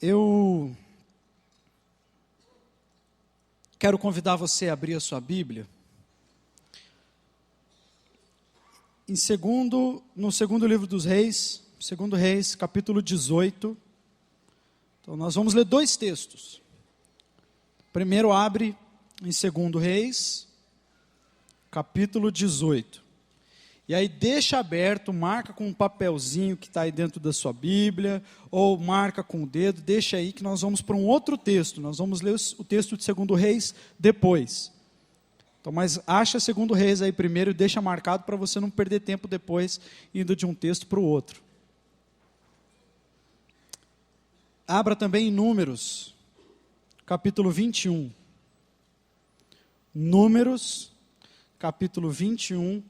Eu quero convidar você a abrir a sua Bíblia no segundo livro dos Reis, 2 Reis, capítulo 18. Então nós vamos ler dois textos. Primeiro abre em 2 Reis, capítulo 18. E aí deixa aberto, marca com um papelzinho que está aí dentro da sua Bíblia, ou marca com o dedo, deixa aí que nós vamos para um outro texto. Nós vamos ler o texto de 2 Reis depois. Então, mas acha 2 Reis aí primeiro e deixa marcado para você não perder tempo depois, indo de um texto para o outro. Abra também em Números, capítulo 21. Números, capítulo 21.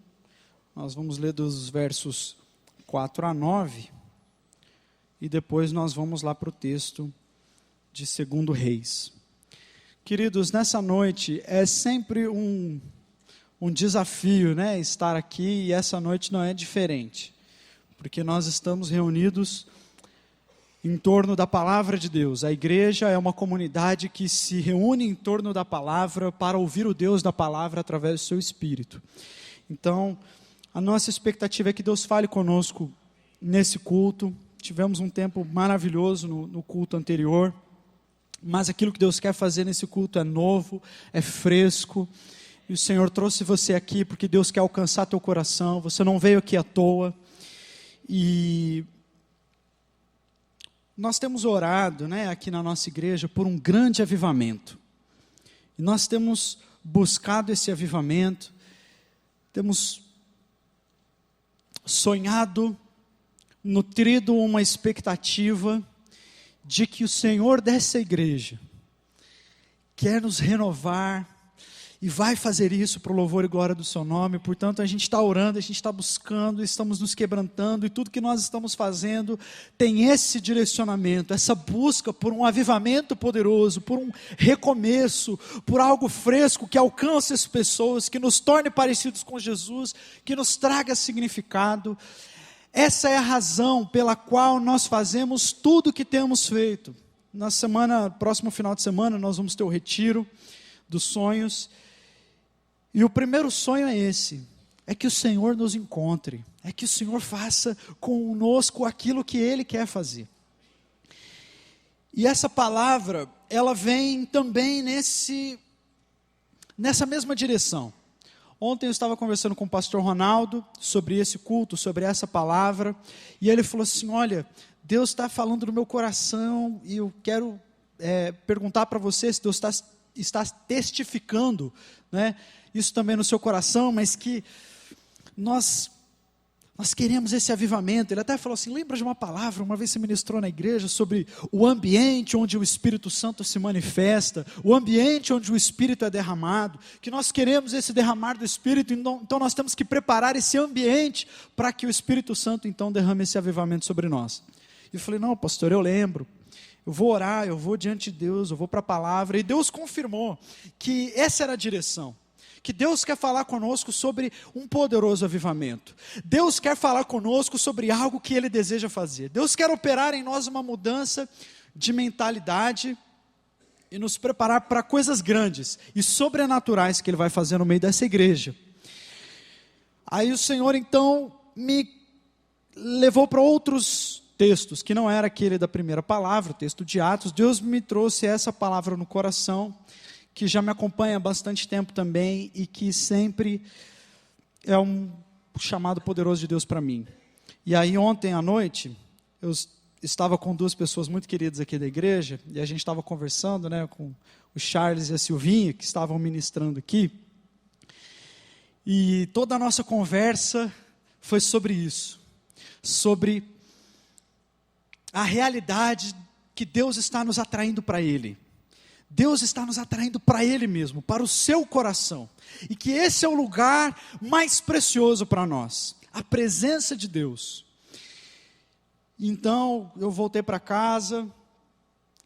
Nós vamos ler dos versos 4 a 9. E depois nós vamos lá para o texto de 2 Reis. Queridos, nessa noite é sempre um desafio, né, estar aqui, e essa noite não é diferente. Porque nós estamos reunidos em torno da palavra de Deus. A igreja é uma comunidade que se reúne em torno da palavra para ouvir o Deus da palavra através do seu Espírito. Então, a nossa expectativa é que Deus fale conosco nesse culto. Tivemos um tempo maravilhoso no culto anterior, mas aquilo que Deus quer fazer nesse culto é novo, é fresco, e o Senhor trouxe você aqui porque Deus quer alcançar teu coração. Você não veio aqui à toa, e nós temos orado, né, aqui na nossa igreja por um grande avivamento, e nós temos buscado esse avivamento, temos sonhado, nutrido uma expectativa de que o Senhor dessa igreja quer nos renovar e vai fazer isso para o louvor e glória do seu nome. Portanto, a gente está orando, a gente está buscando, estamos nos quebrantando, e tudo que nós estamos fazendo tem esse direcionamento, essa busca por um avivamento poderoso, por um recomeço, por algo fresco que alcance as pessoas, que nos torne parecidos com Jesus, que nos traga significado. Essa é a razão pela qual nós fazemos tudo o que temos feito. Próximo final de semana, nós vamos ter o retiro dos sonhos. E o primeiro sonho é esse: é que o Senhor nos encontre, é que o Senhor faça conosco aquilo que Ele quer fazer. E essa palavra, ela vem também nessa mesma direção. Ontem eu estava conversando com o pastor Ronaldo sobre esse culto, sobre essa palavra, e ele falou assim: olha, Deus está falando no meu coração, e eu quero perguntar para você se Deus está testificando, né, isso também no seu coração, mas que nós queremos esse avivamento. Ele até falou assim: lembra de uma palavra, uma vez você ministrou na igreja sobre o ambiente onde o Espírito Santo se manifesta, o ambiente onde o Espírito é derramado, que nós queremos esse derramar do Espírito, então nós temos que preparar esse ambiente para que o Espírito Santo então derrame esse avivamento sobre nós. E eu falei: não, pastor, eu lembro, eu vou orar, eu vou diante de Deus, eu vou para a palavra, e Deus confirmou que essa era a direção, que Deus quer falar conosco sobre um poderoso avivamento. Deus quer falar conosco sobre algo que Ele deseja fazer. Deus quer operar em nós uma mudança de mentalidade e nos preparar para coisas grandes e sobrenaturais que Ele vai fazer no meio dessa igreja. Aí o Senhor então me levou para outros textos, que não era aquele da primeira palavra, o texto de Atos. Deus me trouxe essa palavra no coração, que já me acompanha há bastante tempo também, e que sempre é um chamado poderoso de Deus para mim. E aí ontem à noite, eu estava com duas pessoas muito queridas aqui da igreja, e a gente estava conversando, né, com o Charles e a Silvinha, que estavam ministrando aqui, e toda a nossa conversa foi sobre isso, sobre a realidade que Deus está nos atraindo para Ele. Deus está nos atraindo para Ele mesmo, para o seu coração, e que esse é o lugar mais precioso para nós, a presença de Deus. Então eu voltei para casa,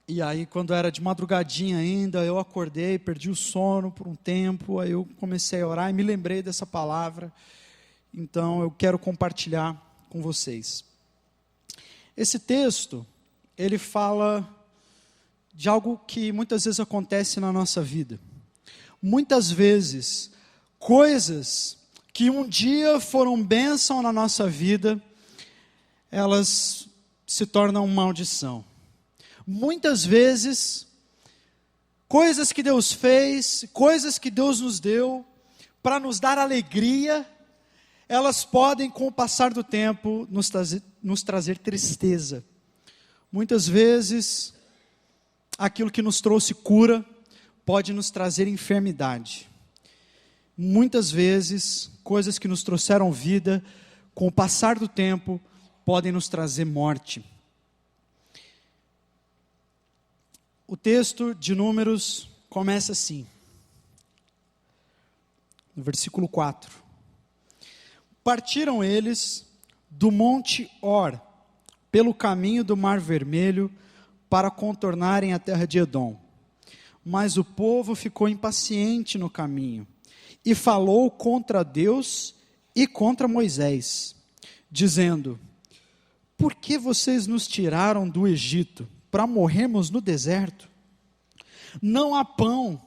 e aí quando era de madrugadinha ainda, eu acordei, perdi o sono por um tempo, aí eu comecei a orar e me lembrei dessa palavra, então eu quero compartilhar com vocês. Esse texto, ele fala de algo que muitas vezes acontece na nossa vida. Muitas vezes, coisas que um dia foram bênção na nossa vida, elas se tornam maldição. Muitas vezes, coisas que Deus fez, coisas que Deus nos deu, para nos dar alegria, elas podem, com o passar do tempo, nos trazer tristeza. Muitas vezes, aquilo que nos trouxe cura, pode nos trazer enfermidade. Muitas vezes, coisas que nos trouxeram vida, com o passar do tempo, podem nos trazer morte. O texto de Números começa assim, no versículo 4. Partiram eles do monte Or, pelo caminho do Mar Vermelho, para contornarem a terra de Edom. Mas o povo ficou impaciente no caminho, e falou contra Deus e contra Moisés, dizendo: por que vocês nos tiraram do Egito, para morrermos no deserto? Não há pão,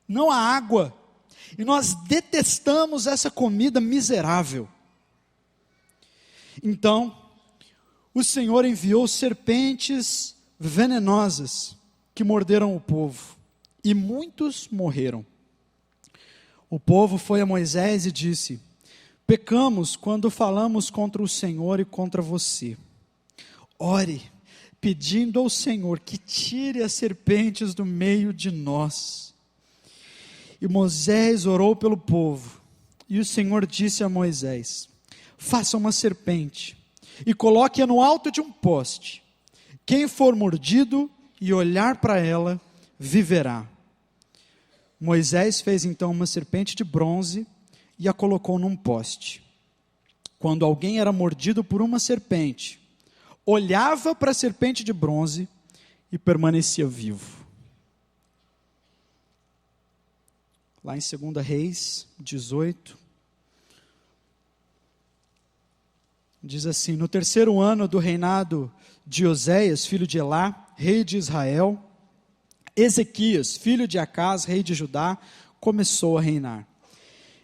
não há água, e nós detestamos essa comida miserável. Então, o Senhor enviou serpentes venenosas, que morderam o povo, e muitos morreram. O povo foi a Moisés e disse: pecamos quando falamos contra o Senhor e contra você. Ore, pedindo ao Senhor que tire as serpentes do meio de nós. E Moisés orou pelo povo, e o Senhor disse a Moisés: faça uma serpente, e coloque-a no alto de um poste. Quem for mordido e olhar para ela, viverá. Moisés fez então uma serpente de bronze, e a colocou num poste. Quando alguém era mordido por uma serpente, olhava para a serpente de bronze e permanecia vivo. Lá em 2 Reis 18, diz assim: no 3º ano do reinado de Oséias, filho de Elá, rei de Israel, Ezequias, filho de Acás, rei de Judá, começou a reinar.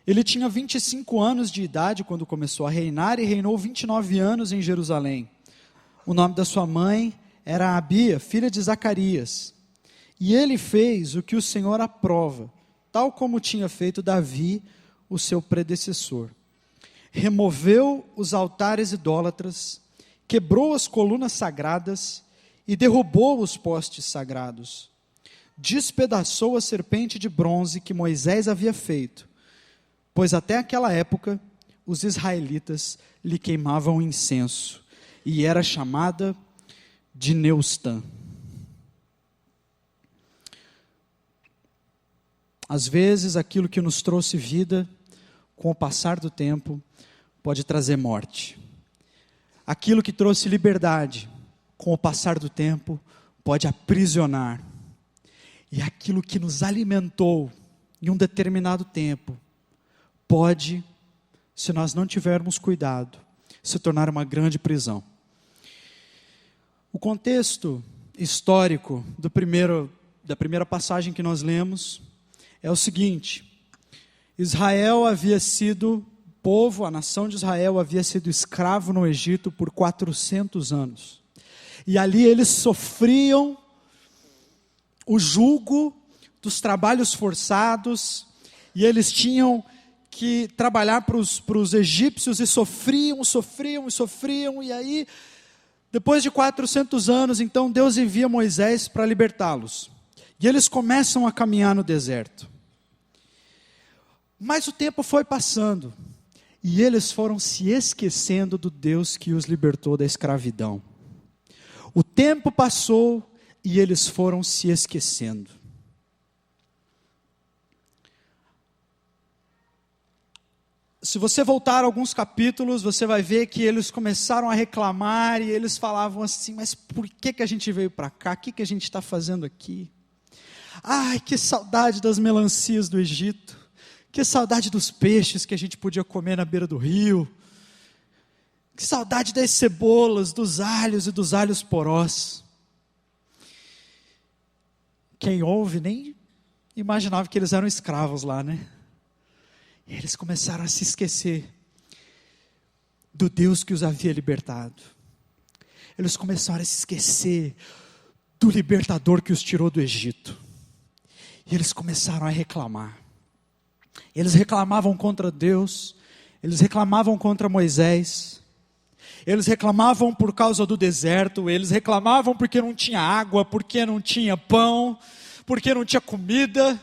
Ele tinha 25 anos de idade quando começou a reinar, e reinou 29 anos em Jerusalém. O nome da sua mãe era Abia, filha de Zacarias. E ele fez o que o Senhor aprova, tal como tinha feito Davi, o seu predecessor. Removeu os altares idólatras, quebrou as colunas sagradas e derrubou os postes sagrados. Despedaçou a serpente de bronze que Moisés havia feito, pois até aquela época os israelitas lhe queimavam incenso, e era chamada de Neustã. Às vezes, aquilo que nos trouxe vida, com o passar do tempo, pode trazer morte. Aquilo que trouxe liberdade, com o passar do tempo, pode aprisionar. E aquilo que nos alimentou em um determinado tempo, pode, se nós não tivermos cuidado, se tornar uma grande prisão. O contexto histórico da primeira passagem que nós lemos é o seguinte: Israel havia sido, a nação de Israel havia sido escravo no Egito por 400 anos. E ali eles sofriam o jugo dos trabalhos forçados, e eles tinham que trabalhar para os egípcios, e sofriam, e aí, depois de 400 anos, então Deus envia Moisés para libertá-los. E eles começam a caminhar no deserto. Mas o tempo foi passando, e eles foram se esquecendo do Deus que os libertou da escravidão. O tempo passou, e eles foram se esquecendo. Se você voltar alguns capítulos, você vai ver que eles começaram a reclamar, e eles falavam assim: mas por que a gente veio para cá? O que a gente está fazendo aqui? Ai, que saudade das melancias do Egito, que saudade dos peixes que a gente podia comer na beira do rio, que saudade das cebolas, dos alhos e dos alhos porós. quem ouve nem imaginava que eles eram escravos lá, né? E eles começaram a se esquecer do Deus que os havia libertado. Eles começaram a se esquecer do libertador que os tirou do Egito. E eles começaram a reclamar. Eles reclamavam contra Deus, eles reclamavam contra Moisés, eles reclamavam por causa do deserto, eles reclamavam porque não tinha água, porque não tinha pão, porque não tinha comida.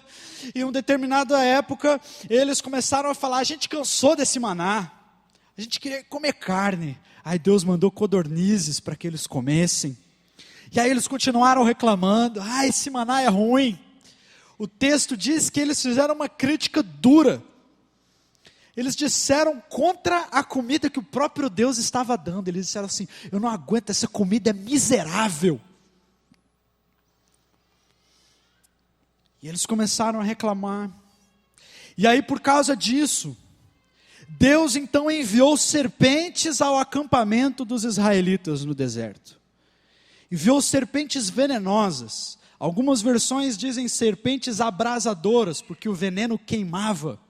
E em uma determinada época, eles começaram a falar: a gente cansou desse maná, a gente queria comer carne. Aí Deus mandou codornizes para que eles comessem. E aí eles continuaram reclamando: esse maná é ruim. O texto diz que eles fizeram uma crítica dura. Eles disseram contra a comida que o próprio Deus estava dando. Eles disseram assim: eu não aguento, essa comida é miserável. E eles começaram a reclamar. E aí, por causa disso, Deus então enviou serpentes ao acampamento dos israelitas no deserto. Enviou serpentes venenosas. Algumas versões dizem serpentes abrasadoras, porque o veneno queimava.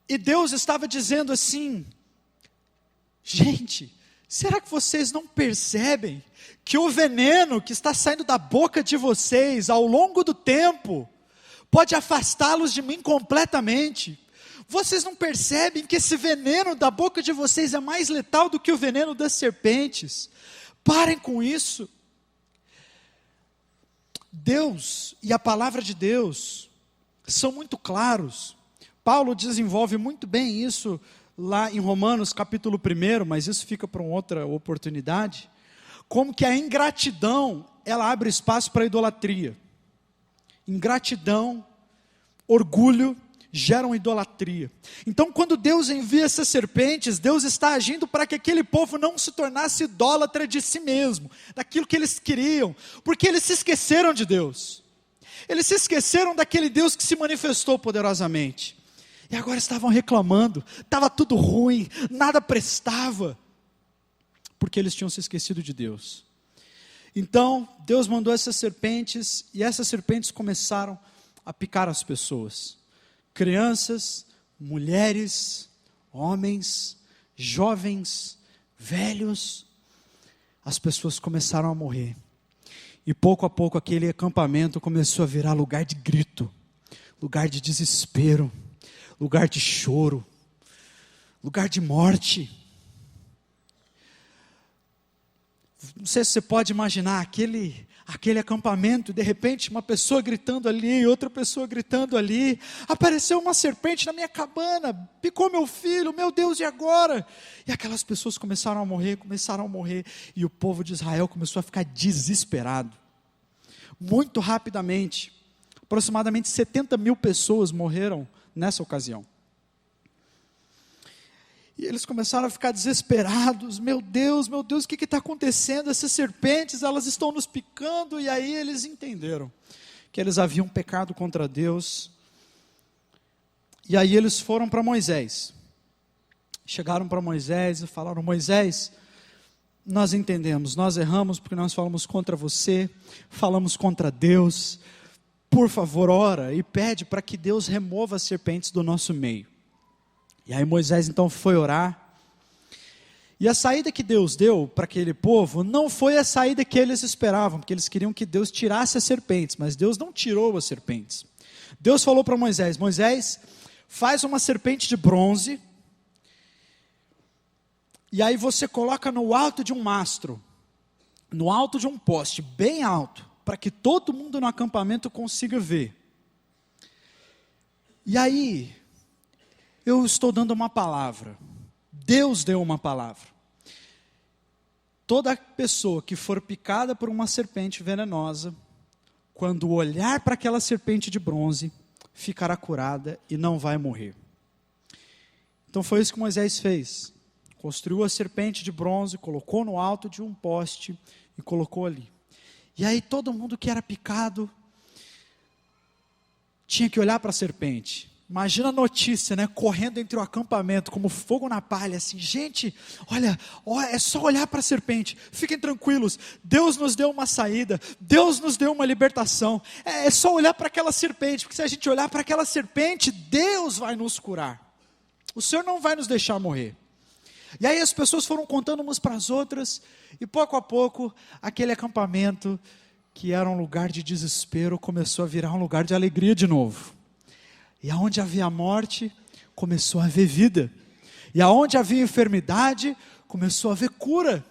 E Deus estava dizendo assim: gente, será que vocês não percebem que o veneno que está saindo da boca de vocês ao longo do tempo pode afastá-los de mim completamente? Vocês não percebem que esse veneno da boca de vocês é mais letal do que o veneno das serpentes? Parem com isso. Deus e a palavra de Deus são muito claros. Paulo desenvolve muito bem isso lá em Romanos capítulo 1, mas isso fica para uma outra oportunidade. Como que a ingratidão, ela abre espaço para a idolatria. Ingratidão, orgulho, geram idolatria. Então, quando Deus envia essas serpentes, Deus está agindo para que aquele povo não se tornasse idólatra de si mesmo, daquilo que eles queriam, porque eles se esqueceram de Deus. Eles se esqueceram daquele Deus que se manifestou poderosamente. E agora estavam reclamando, estava tudo ruim, nada prestava, porque eles tinham se esquecido de Deus. Então, Deus mandou essas serpentes, e essas serpentes começaram a picar as pessoas. Crianças, mulheres, homens, jovens, velhos. As pessoas começaram a morrer. E pouco a pouco aquele acampamento começou a virar lugar de grito, lugar de desespero, lugar de choro, lugar de morte. Não sei se você pode imaginar aquele acampamento, de repente uma pessoa gritando ali, outra pessoa gritando ali. Apareceu uma serpente na minha cabana, picou meu filho, meu Deus, e agora? E aquelas pessoas começaram a morrer, e o povo de Israel começou a ficar desesperado. Muito rapidamente, aproximadamente 70 mil pessoas morreram nessa ocasião. E eles começaram a ficar desesperados: meu Deus, o que está acontecendo? Essas serpentes, elas estão nos picando. E aí eles entenderam que eles haviam pecado contra Deus. E aí eles foram para Moisés. Chegaram para Moisés e falaram: Moisés, nós entendemos, nós erramos porque nós falamos contra você, falamos contra Deus. Por favor, ora e pede para que Deus remova as serpentes do nosso meio. E aí Moisés então foi orar, e a saída que Deus deu para aquele povo não foi a saída que eles esperavam, porque eles queriam que Deus tirasse as serpentes, mas Deus não tirou as serpentes. Deus falou para Moisés: Moisés, faz uma serpente de bronze, e aí você coloca no alto de um mastro, no alto de um poste, bem alto, para que todo mundo no acampamento consiga ver. E aí eu estou dando uma palavra. Deus deu uma palavra. Toda pessoa que for picada por uma serpente venenosa, quando olhar para aquela serpente de bronze, ficará curada e não vai morrer. Então foi isso que Moisés fez. Construiu a serpente de bronze, colocou no alto de um poste e colocou ali. E aí todo mundo que era picado tinha que olhar para a serpente. Imagina a notícia, né? Correndo entre o acampamento, como fogo na palha, assim, gente, olha, é só olhar para a serpente, fiquem tranquilos, Deus nos deu uma saída, Deus nos deu uma libertação, é só olhar para aquela serpente, porque se a gente olhar para aquela serpente, Deus vai nos curar, o Senhor não vai nos deixar morrer. E aí as pessoas foram contando umas para as outras, e pouco a pouco, aquele acampamento, que era um lugar de desespero, começou a virar um lugar de alegria de novo. E aonde havia morte, começou a haver vida. E aonde havia enfermidade, começou a haver cura.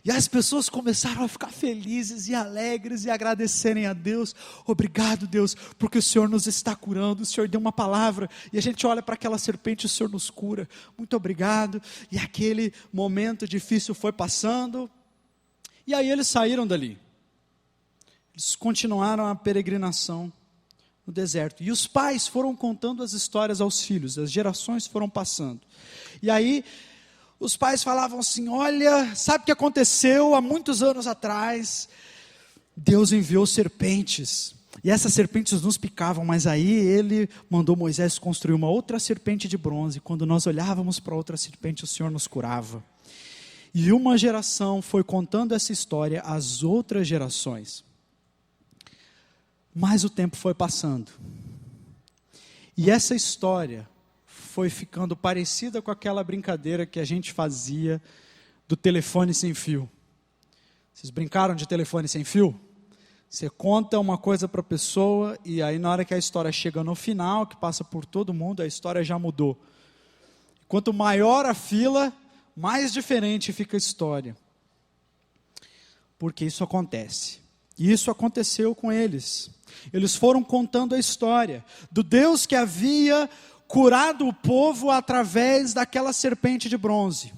E as pessoas começaram a ficar felizes e alegres e agradecerem a Deus. Obrigado, Deus, porque o Senhor nos está curando, o Senhor deu uma palavra. E a gente olha para aquela serpente e o Senhor nos cura. Muito obrigado. E aquele momento difícil foi passando. E aí eles saíram dali. Eles continuaram a peregrinação no deserto. E os pais foram contando as histórias aos filhos, as gerações foram passando. E aí, os pais falavam assim, olha, sabe o que aconteceu há muitos anos atrás? Deus enviou serpentes, e essas serpentes nos picavam, mas aí ele mandou Moisés construir uma outra serpente de bronze. Quando nós olhávamos para outra serpente, o Senhor nos curava. E uma geração foi contando essa história às outras gerações. Mas o tempo foi passando. E essa história foi ficando parecida com aquela brincadeira que a gente fazia do telefone sem fio. Vocês brincaram de telefone sem fio? Você conta uma coisa para a pessoa e aí na hora que a história chega no final, que passa por todo mundo, a história já mudou. Quanto maior a fila, mais diferente fica a história. Porque isso acontece. E isso aconteceu com eles. Eles foram contando a história do Deus que havia curado o povo através daquela serpente de bronze.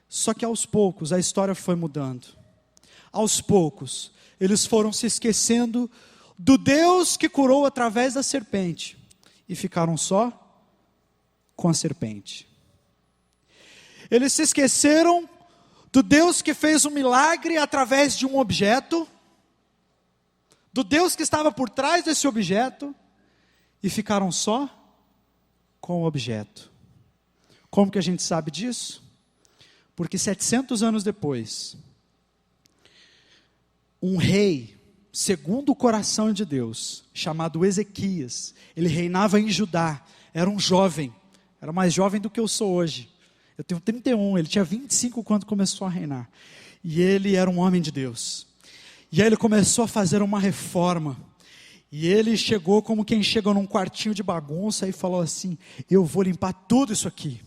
Só que aos poucos a história foi mudando. Aos poucos eles foram se esquecendo do Deus que curou através da serpente e ficaram só com a serpente. Eles se esqueceram do Deus que fez um milagre através de um objeto, do Deus que estava por trás desse objeto, e ficaram só com o objeto. Como que a gente sabe disso? Porque 700 anos depois, um rei, segundo o coração de Deus, chamado Ezequias, ele reinava em Judá, era um jovem, era mais jovem do que eu sou hoje. Eu tenho 31, ele tinha 25 quando começou a reinar. E ele era um homem de Deus. E aí ele começou a fazer uma reforma. E ele chegou como quem chega num quartinho de bagunça e falou assim, eu vou limpar tudo isso aqui.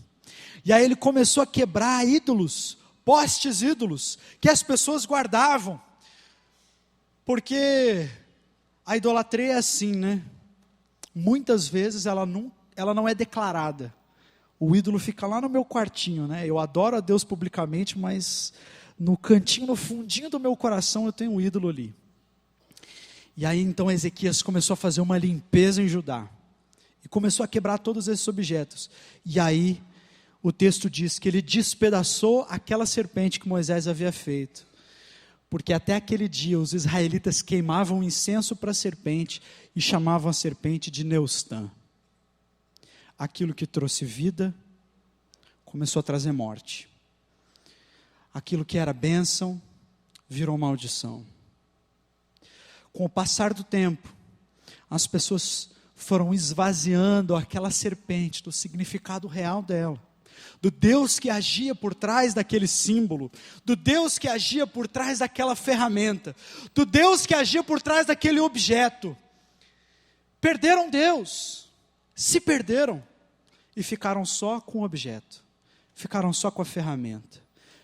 E aí ele começou a quebrar ídolos, postes ídolos, que as pessoas guardavam. Porque a idolatria é assim, né? Muitas vezes ela não é declarada. O ídolo fica lá no meu quartinho, né? Eu adoro a Deus publicamente, mas no cantinho, no fundinho do meu coração eu tenho um ídolo ali. E aí então Ezequias começou a fazer uma limpeza em Judá. E começou a quebrar todos esses objetos. E aí o texto diz que ele despedaçou aquela serpente que Moisés havia feito. Porque até aquele dia os israelitas queimavam incenso para a serpente e chamavam a serpente de Neustã. Aquilo que trouxe vida, começou a trazer morte. Aquilo que era bênção, virou maldição. Com o passar do tempo, as pessoas foram esvaziando aquela serpente do significado real dela. Do Deus que agia por trás daquele símbolo, do Deus que agia por trás daquela ferramenta, do Deus que agia por trás daquele objeto. Perderam Deus, se perderam e ficaram só com o objeto, ficaram só com a ferramenta,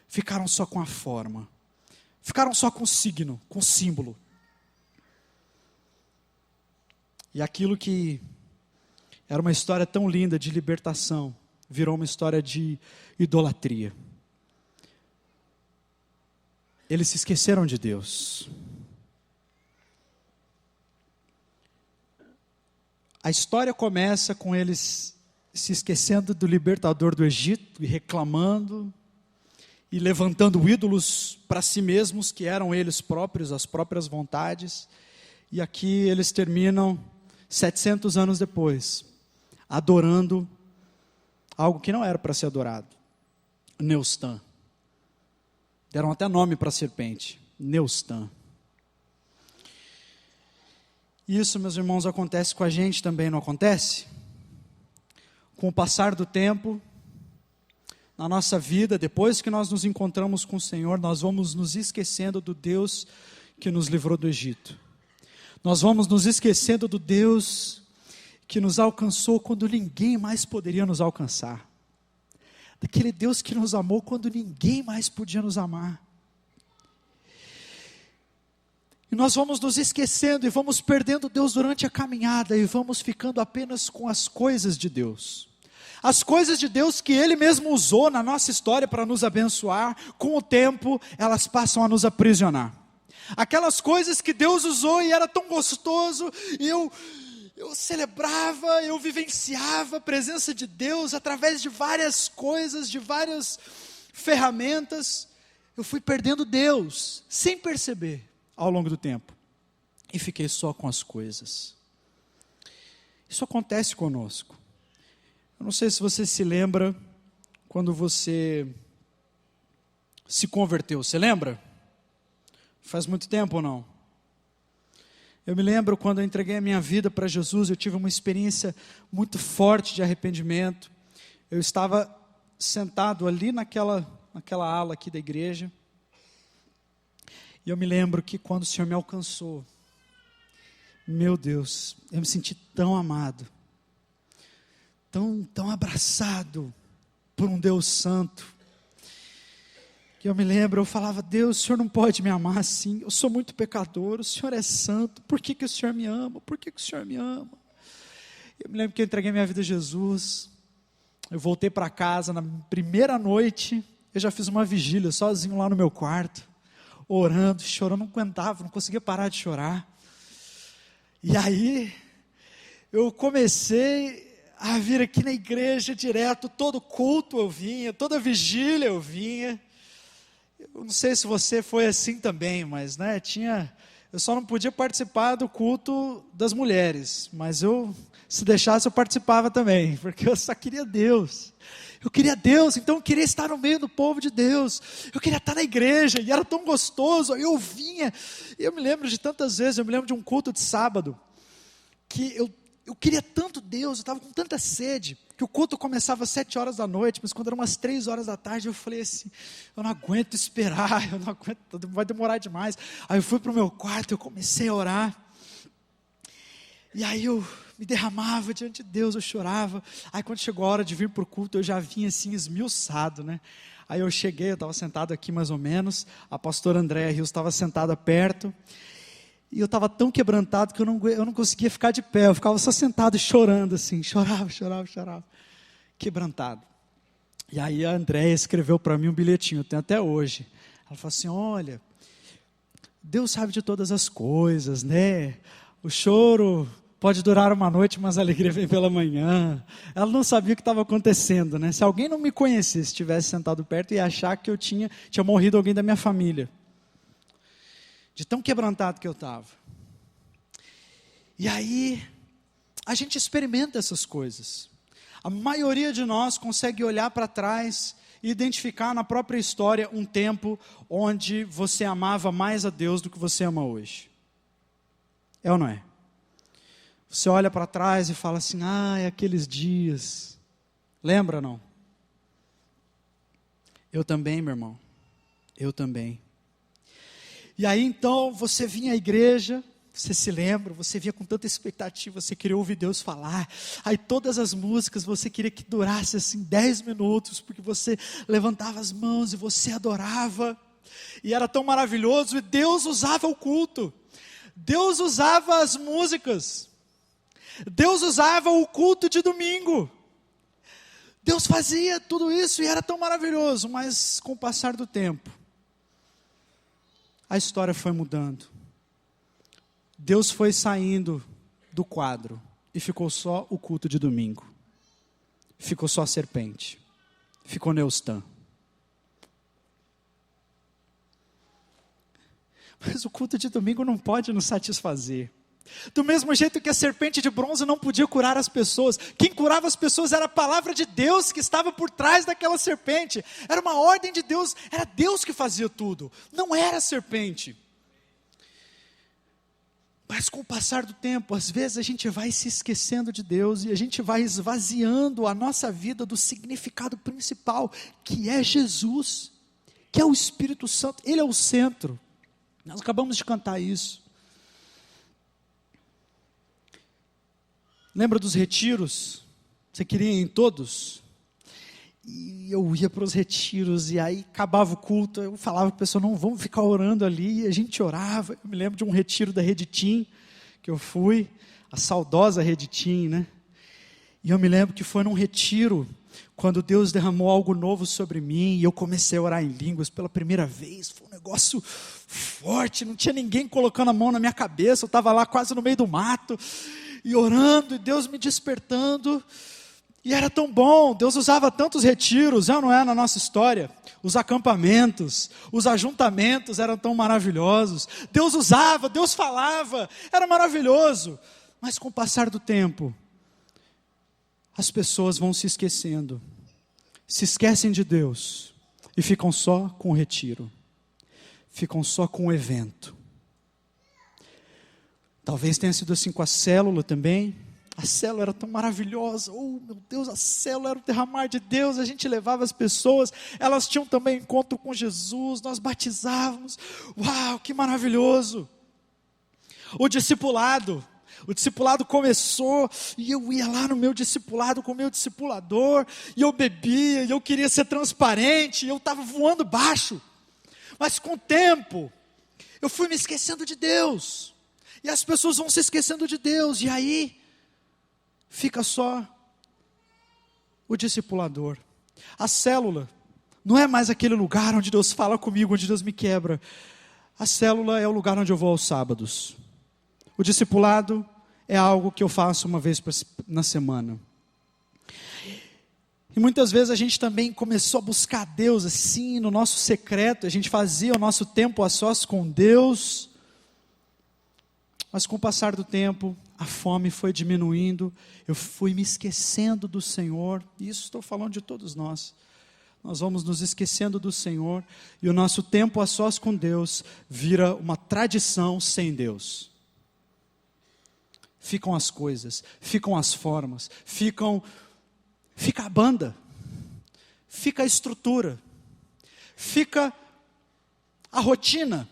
ficaram só com a forma, ficaram só com o signo, com o símbolo. E aquilo que era uma história tão linda de libertação, virou uma história de idolatria. Eles se esqueceram de Deus. A história começa com eles se esquecendo do libertador do Egito e reclamando e levantando ídolos para si mesmos, que eram eles próprios, as próprias vontades. E aqui eles terminam 700 anos depois, adorando algo que não era para ser adorado. Neustã. Deram até nome para a serpente. Neustã. Isso, meus irmãos, acontece com a gente também, não acontece? Com o passar do tempo, na nossa vida, depois que nós nos encontramos com o Senhor, nós vamos nos esquecendo do Deus que nos livrou do Egito. Nós vamos nos esquecendo do Deus que nos alcançou quando ninguém mais poderia nos alcançar. Daquele Deus que nos amou quando ninguém mais podia nos amar. E nós vamos nos esquecendo e vamos perdendo Deus durante a caminhada e vamos ficando apenas com as coisas de Deus. As coisas de Deus que Ele mesmo usou na nossa história para nos abençoar, com o tempo elas passam a nos aprisionar. Aquelas coisas que Deus usou e era tão gostoso, e eu celebrava, eu vivenciava a presença de Deus através de várias coisas, de várias ferramentas. Eu fui perdendo Deus, sem perceber, ao longo do tempo. E fiquei só com as coisas. Isso acontece conosco. Eu não sei se você se lembra quando você se converteu. Você lembra? Faz muito tempo ou não? Eu me lembro quando eu entreguei a minha vida para Jesus, eu tive uma experiência muito forte de arrependimento. Eu estava sentado ali naquela ala aqui da igreja. E eu me lembro que quando o Senhor me alcançou, meu Deus, eu me senti tão amado, tão abraçado por um Deus santo, que eu me lembro, eu falava: Deus, o Senhor não pode me amar assim, eu sou muito pecador, o Senhor é santo, por que o Senhor me ama? Por que o Senhor me ama? Eu me lembro que eu entreguei minha vida a Jesus, eu voltei para casa, na primeira noite, eu já fiz uma vigília sozinho lá no meu quarto, orando, chorando, não aguentava, não conseguia parar de chorar. E aí, eu comecei a vir aqui na igreja direto, todo culto eu vinha, toda vigília eu vinha. Eu não sei se você foi assim também, mas eu só não podia participar do culto das mulheres, mas se deixasse eu participava também, porque eu só queria Deus. Eu queria Deus, então eu queria estar no meio do povo de Deus. Eu queria estar na igreja, e era tão gostoso. Eu vinha, eu me lembro de tantas vezes, eu me lembro de um culto de sábado, que eu queria tanto Deus, eu estava com tanta sede, que o culto começava às 7 horas da noite, mas quando eram umas 3 horas da tarde, eu falei assim: eu não aguento esperar, eu não aguento, vai demorar demais. Aí eu fui para o meu quarto, eu comecei a orar, e aí eu me derramava diante de Deus, eu chorava. Aí quando chegou a hora de vir para o culto, eu já vinha assim esmiuçado, né? Aí eu cheguei, eu estava sentado aqui mais ou menos, a pastora Andréa Rios estava sentada perto, e eu estava tão quebrantado que eu não conseguia ficar de pé, eu ficava só sentado chorando assim, chorava, quebrantado. E aí a Andréa escreveu para mim um bilhetinho, eu tenho até hoje. Ela falou assim: olha, Deus sabe de todas as coisas, né? O choro pode durar uma noite, mas a alegria vem pela manhã. Ela não sabia o que estava acontecendo, né? Se alguém não me conhecesse, estivesse sentado perto, ia achar que eu tinha morrido alguém da minha família. De tão quebrantado que eu estava. E aí, a gente experimenta essas coisas. A maioria de nós consegue olhar para trás e identificar na própria história um tempo onde você amava mais a Deus do que você ama hoje. É ou não é? Você olha para trás e fala assim: aqueles dias. Lembra, não? Eu também, meu irmão. Eu também. E aí então você vinha à igreja, você se lembra, você vinha com tanta expectativa, você queria ouvir Deus falar. Aí todas as músicas você queria que durasse assim 10 minutos, porque você levantava as mãos e você adorava. E era tão maravilhoso, e Deus usava o culto. Deus usava as músicas. Deus usava o culto de domingo. Deus fazia tudo isso e era tão maravilhoso, mas com o passar do tempo, a história foi mudando. Deus foi saindo do quadro e ficou só o culto de domingo. Ficou só a serpente. Ficou Neustã. Mas o culto de domingo não pode nos satisfazer. Do mesmo jeito que a serpente de bronze não podia curar as pessoas, quem curava as pessoas era a palavra de Deus que estava por trás daquela serpente. Era uma ordem de Deus, era Deus que fazia tudo, não era a serpente. Mas com o passar do tempo, às vezes a gente vai se esquecendo de Deus e a gente vai esvaziando a nossa vida do significado principal, que é Jesus, que é o Espírito Santo. Ele é o centro. Nós acabamos de cantar isso. Lembra dos retiros? Você queria ir em todos? E eu ia para os retiros, e aí acabava o culto, eu falava para a pessoa, não, vamos ficar orando ali, e a gente orava. Eu me lembro de um retiro da Rede Tim, que eu fui, a saudosa Rede Tim, né? E eu me lembro que foi num retiro, quando Deus derramou algo novo sobre mim, e eu comecei a orar em línguas pela primeira vez. Foi um negócio forte, não tinha ninguém colocando a mão na minha cabeça, eu estava lá quase no meio do mato, e orando, e Deus me despertando, e era tão bom. Deus usava tantos retiros, não é, na nossa história, os acampamentos, os ajuntamentos eram tão maravilhosos, Deus usava, Deus falava, era maravilhoso, mas com o passar do tempo, as pessoas vão se esquecendo, se esquecem de Deus, e ficam só com o retiro, ficam só com o evento. Talvez tenha sido assim com a célula também. A célula era tão maravilhosa, oh meu Deus, a célula era o derramar de Deus, a gente levava as pessoas, elas tinham também encontro com Jesus, nós batizávamos, uau, que maravilhoso. O discipulado começou, e eu ia lá no meu discipulado com o meu discipulador, e eu bebia, e eu queria ser transparente, e eu estava voando baixo, mas com o tempo, eu fui me esquecendo de Deus, e as pessoas vão se esquecendo de Deus, e aí, fica só o discipulador. A célula não é mais aquele lugar onde Deus fala comigo, onde Deus me quebra. A célula é o lugar onde eu vou aos sábados. O discipulado é algo que eu faço uma vez na semana. E muitas vezes a gente também começou a buscar Deus assim, no nosso secreto, a gente fazia o nosso tempo a sós com Deus. Mas com o passar do tempo, a fome foi diminuindo, eu fui me esquecendo do Senhor, e isso estou falando de todos nós. Nós vamos nos esquecendo do Senhor, e o nosso tempo a sós com Deus vira uma tradição sem Deus. Ficam as coisas, ficam as formas, fica a banda, fica a estrutura, fica a rotina.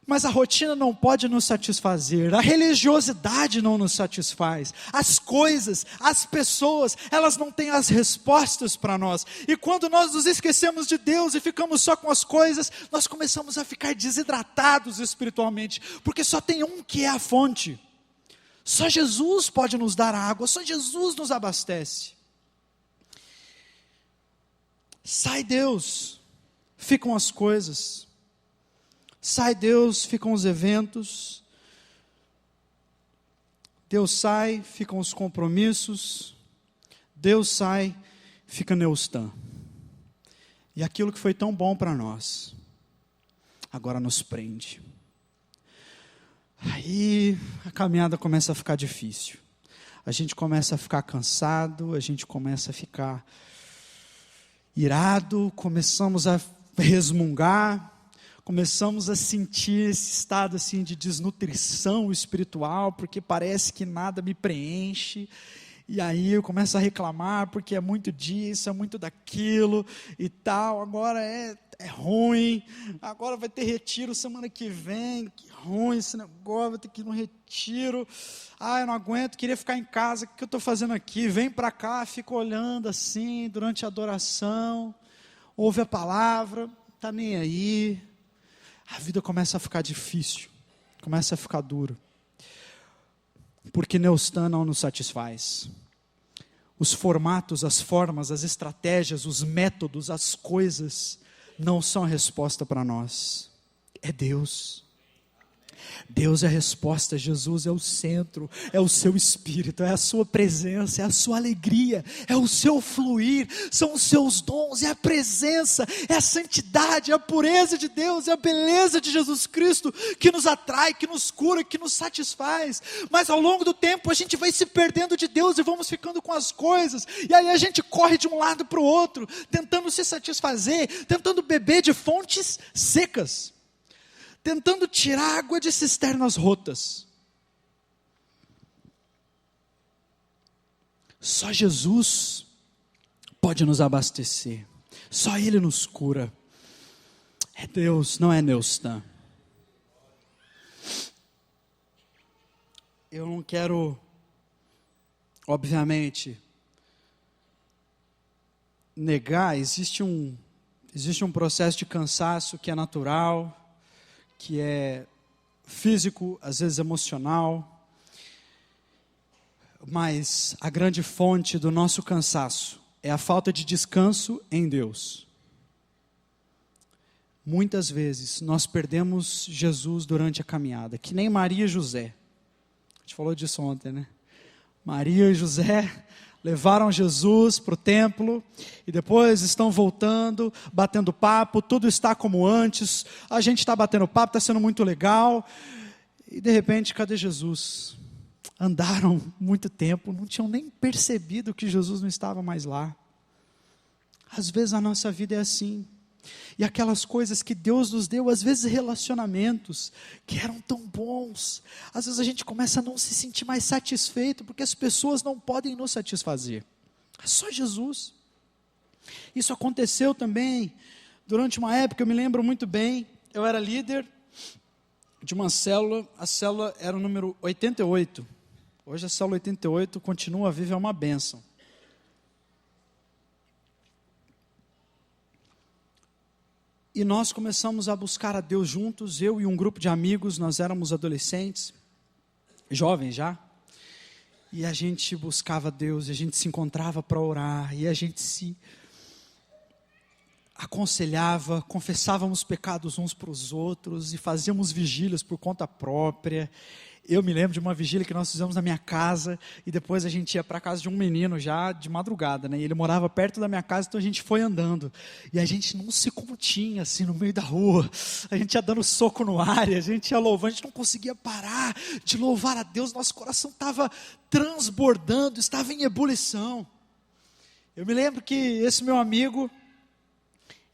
Mas a rotina não pode nos satisfazer, a religiosidade não nos satisfaz, as coisas, as pessoas, elas não têm as respostas para nós, e quando nós nos esquecemos de Deus e ficamos só com as coisas, nós começamos a ficar desidratados espiritualmente, porque só tem um que é a fonte, só Jesus pode nos dar água, só Jesus nos abastece. Sai Deus, ficam as coisas. Sai Deus, ficam os eventos. Deus sai, ficam os compromissos. Deus sai, fica Neustan. E aquilo que foi tão bom para nós, agora nos prende. Aí a caminhada começa a ficar difícil. A gente começa a ficar cansado, a gente começa a ficar irado, começamos a resmungar. Começamos a sentir esse estado assim de desnutrição espiritual, porque parece que nada me preenche, e aí eu começo a reclamar, porque é muito disso, é muito daquilo, e tal, agora é ruim, agora vai ter retiro semana que vem, que ruim esse negócio, vai ter que ir no retiro, eu não aguento, queria ficar em casa, o que eu estou fazendo aqui? Vem para cá, fica olhando assim, durante a adoração, ouve a palavra, está nem aí. A vida começa a ficar difícil, começa a ficar duro, porque Neustan não nos satisfaz. Os formatos, as formas, as estratégias, os métodos, as coisas, não são a resposta para nós. É Deus. Deus é a resposta, Jesus é o centro, é o seu espírito, é a sua presença, é a sua alegria, é o seu fluir, são os seus dons, é a presença, é a santidade, é a pureza de Deus, é a beleza de Jesus Cristo que nos atrai, que nos cura, que nos satisfaz. Mas ao longo do tempo a gente vai se perdendo de Deus e vamos ficando com as coisas, e aí a gente corre de um lado para o outro, tentando se satisfazer, tentando beber de fontes secas, tentando tirar água de cisternas rotas. Só Jesus pode nos abastecer. Só Ele nos cura. É Deus, não é Neustan. Eu não quero, obviamente, negar. Existe um processo de cansaço que é natural, que é físico, às vezes emocional, mas a grande fonte do nosso cansaço é a falta de descanso em Deus. Muitas vezes nós perdemos Jesus durante a caminhada, que nem Maria e José. A gente falou disso ontem, né? Maria e José levaram Jesus para o templo e depois estão voltando, batendo papo, tudo está como antes, a gente está batendo papo, está sendo muito legal, e de repente, cadê Jesus? Andaram muito tempo, não tinham nem percebido que Jesus não estava mais lá. Às vezes a nossa vida é assim, e aquelas coisas que Deus nos deu, às vezes relacionamentos que eram tão bons, às vezes a gente começa a não se sentir mais satisfeito, porque as pessoas não podem nos satisfazer, é só Jesus. Isso aconteceu também durante uma época, eu me lembro muito bem, eu era líder de uma célula, a célula era o número 88, hoje a célula 88 continua viva, é uma bênção. E nós começamos a buscar a Deus juntos, eu e um grupo de amigos, nós éramos adolescentes, jovens já, e a gente buscava Deus, e a gente se encontrava para orar, e a gente se aconselhava, confessávamos pecados uns para os outros, e fazíamos vigílias por conta própria. Eu me lembro de uma vigília que nós fizemos na minha casa, e depois a gente ia para a casa de um menino já de madrugada, né? E ele morava perto da minha casa, então a gente foi andando, e a gente não se continha assim no meio da rua, a gente ia dando soco no ar, e a gente ia louvando, a gente não conseguia parar de louvar a Deus, nosso coração estava transbordando, estava em ebulição. Eu me lembro que esse meu amigo,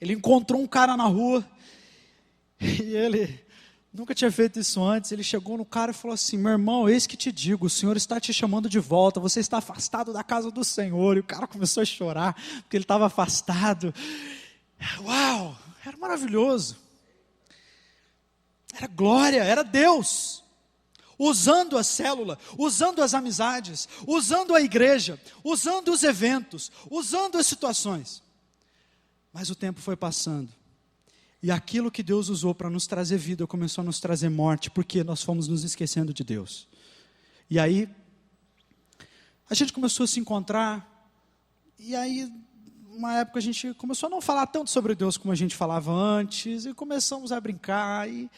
ele encontrou um cara na rua, e ele nunca tinha feito isso antes, ele chegou no cara e falou assim: meu irmão, eis que te digo, o Senhor está te chamando de volta, você está afastado da casa do Senhor. E o cara começou a chorar, porque ele estava afastado. Uau, era maravilhoso, era glória, era Deus, usando a célula, usando as amizades, usando a igreja, usando os eventos, usando as situações. Mas o tempo foi passando, e aquilo que Deus usou para nos trazer vida começou a nos trazer morte, porque nós fomos nos esquecendo de Deus. E aí a gente começou a se encontrar, e aí uma época a gente começou a não falar tanto sobre Deus como a gente falava antes, e começamos a brincar, e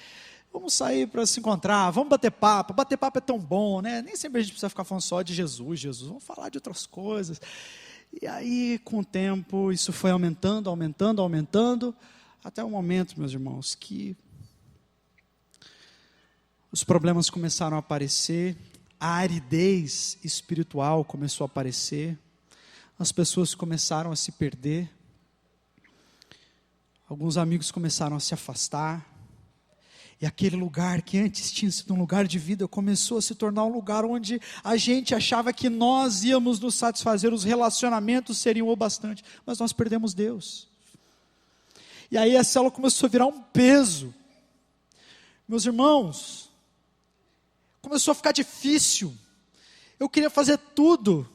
vamos sair para se encontrar, vamos bater papo é tão bom, né? Nem sempre a gente precisa ficar falando só de Jesus, vamos falar de outras coisas. E aí, com o tempo, isso foi aumentando, até o momento, meus irmãos, que os problemas começaram a aparecer, a aridez espiritual começou a aparecer, as pessoas começaram a se perder, alguns amigos começaram a se afastar, e aquele lugar que antes tinha sido um lugar de vida, começou a se tornar um lugar onde a gente achava que nós íamos nos satisfazer, os relacionamentos seriam o bastante, mas nós perdemos Deus. E aí a célula começou a virar um peso. Meus irmãos, começou a ficar difícil. Eu queria fazer tudo,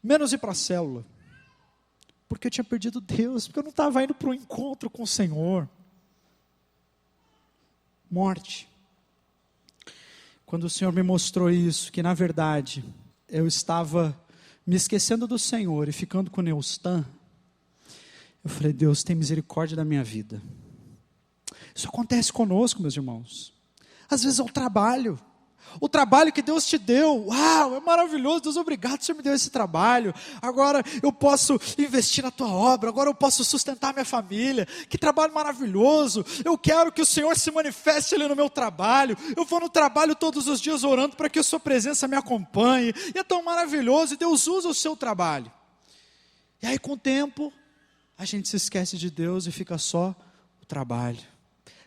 menos ir para a célula, porque eu tinha perdido Deus, porque eu não estava indo para o encontro com o Senhor. Morte. Quando o Senhor me mostrou isso, que na verdade eu estava me esquecendo do Senhor e ficando com Neustan, eu falei: Deus, tem misericórdia da minha vida. Isso acontece conosco, meus irmãos. Às vezes é o trabalho. O trabalho que Deus te deu, uau, é maravilhoso, Deus, obrigado, o Senhor me deu esse trabalho, agora eu posso investir na tua obra, agora eu posso sustentar minha família, que trabalho maravilhoso, eu quero que o Senhor se manifeste ali no meu trabalho, eu vou no trabalho todos os dias orando para que a sua presença me acompanhe, e é tão maravilhoso, e Deus usa o seu trabalho. E aí com o tempo, a gente se esquece de Deus e fica só o trabalho.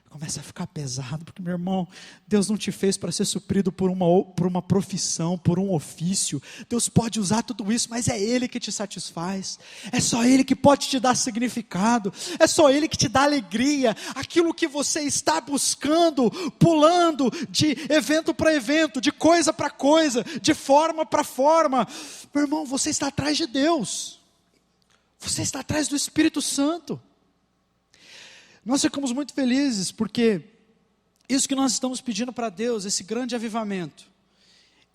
Começa a ficar pesado, porque, meu irmão, Deus não te fez para ser suprido por uma profissão, por um ofício. Deus pode usar tudo isso, mas é Ele que te satisfaz. É só Ele que pode te dar significado. É só Ele que te dá alegria. Aquilo que você está buscando, pulando de evento para evento, de coisa para coisa, de forma para forma. Meu irmão, você está atrás de Deus. Você está atrás do Espírito Santo. Nós ficamos muito felizes porque isso que nós estamos pedindo para Deus, esse grande avivamento,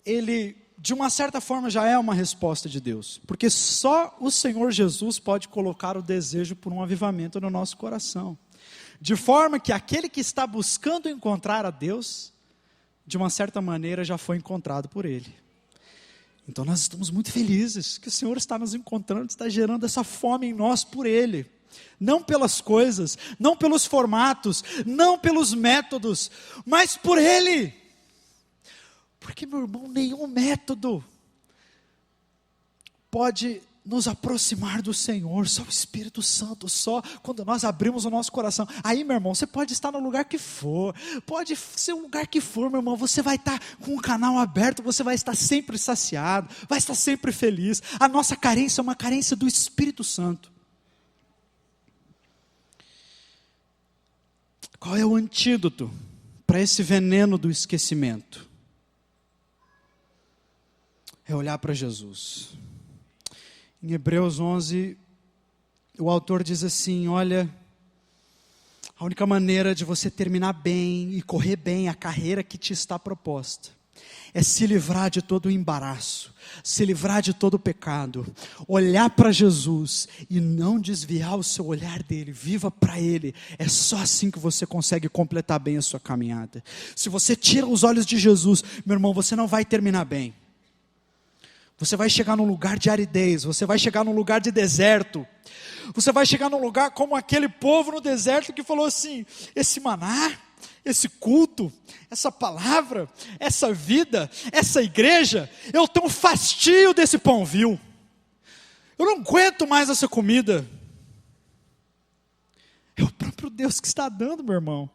ele de uma certa forma já é uma resposta de Deus, porque só o Senhor Jesus pode colocar o desejo por um avivamento no nosso coração, de forma que aquele que está buscando encontrar a Deus, de uma certa maneira já foi encontrado por Ele. Então nós estamos muito felizes que o Senhor está nos encontrando, está gerando essa fome em nós por Ele. Não pelas coisas, não pelos formatos, não pelos métodos, mas por Ele. Porque, meu irmão, nenhum método pode nos aproximar do Senhor, só o Espírito Santo, só quando nós abrimos o nosso coração. Aí, meu irmão, você pode estar no lugar que for, pode ser o lugar que for, meu irmão, você vai estar com o canal aberto, você vai estar sempre saciado, vai estar sempre feliz. A nossa carência é uma carência do Espírito Santo. Qual é o antídoto para esse veneno do esquecimento? É olhar para Jesus. Em Hebreus 11, o autor diz assim, olha, a única maneira de você terminar bem e correr bem a carreira que te está proposta, é se livrar de todo o embaraço, se livrar de todo o pecado, olhar para Jesus e não desviar o seu olhar dele, viva para Ele. É só assim que você consegue completar bem a sua caminhada. Se você tira os olhos de Jesus, meu irmão, você não vai terminar bem. Você vai chegar num lugar de aridez, você vai chegar num lugar de deserto, você vai chegar num lugar como aquele povo no deserto que falou assim, esse maná, esse culto, essa palavra, essa vida, essa igreja, eu tenho um fastio desse pão vil, eu não aguento mais essa comida. É o próprio Deus que está dando, meu irmão.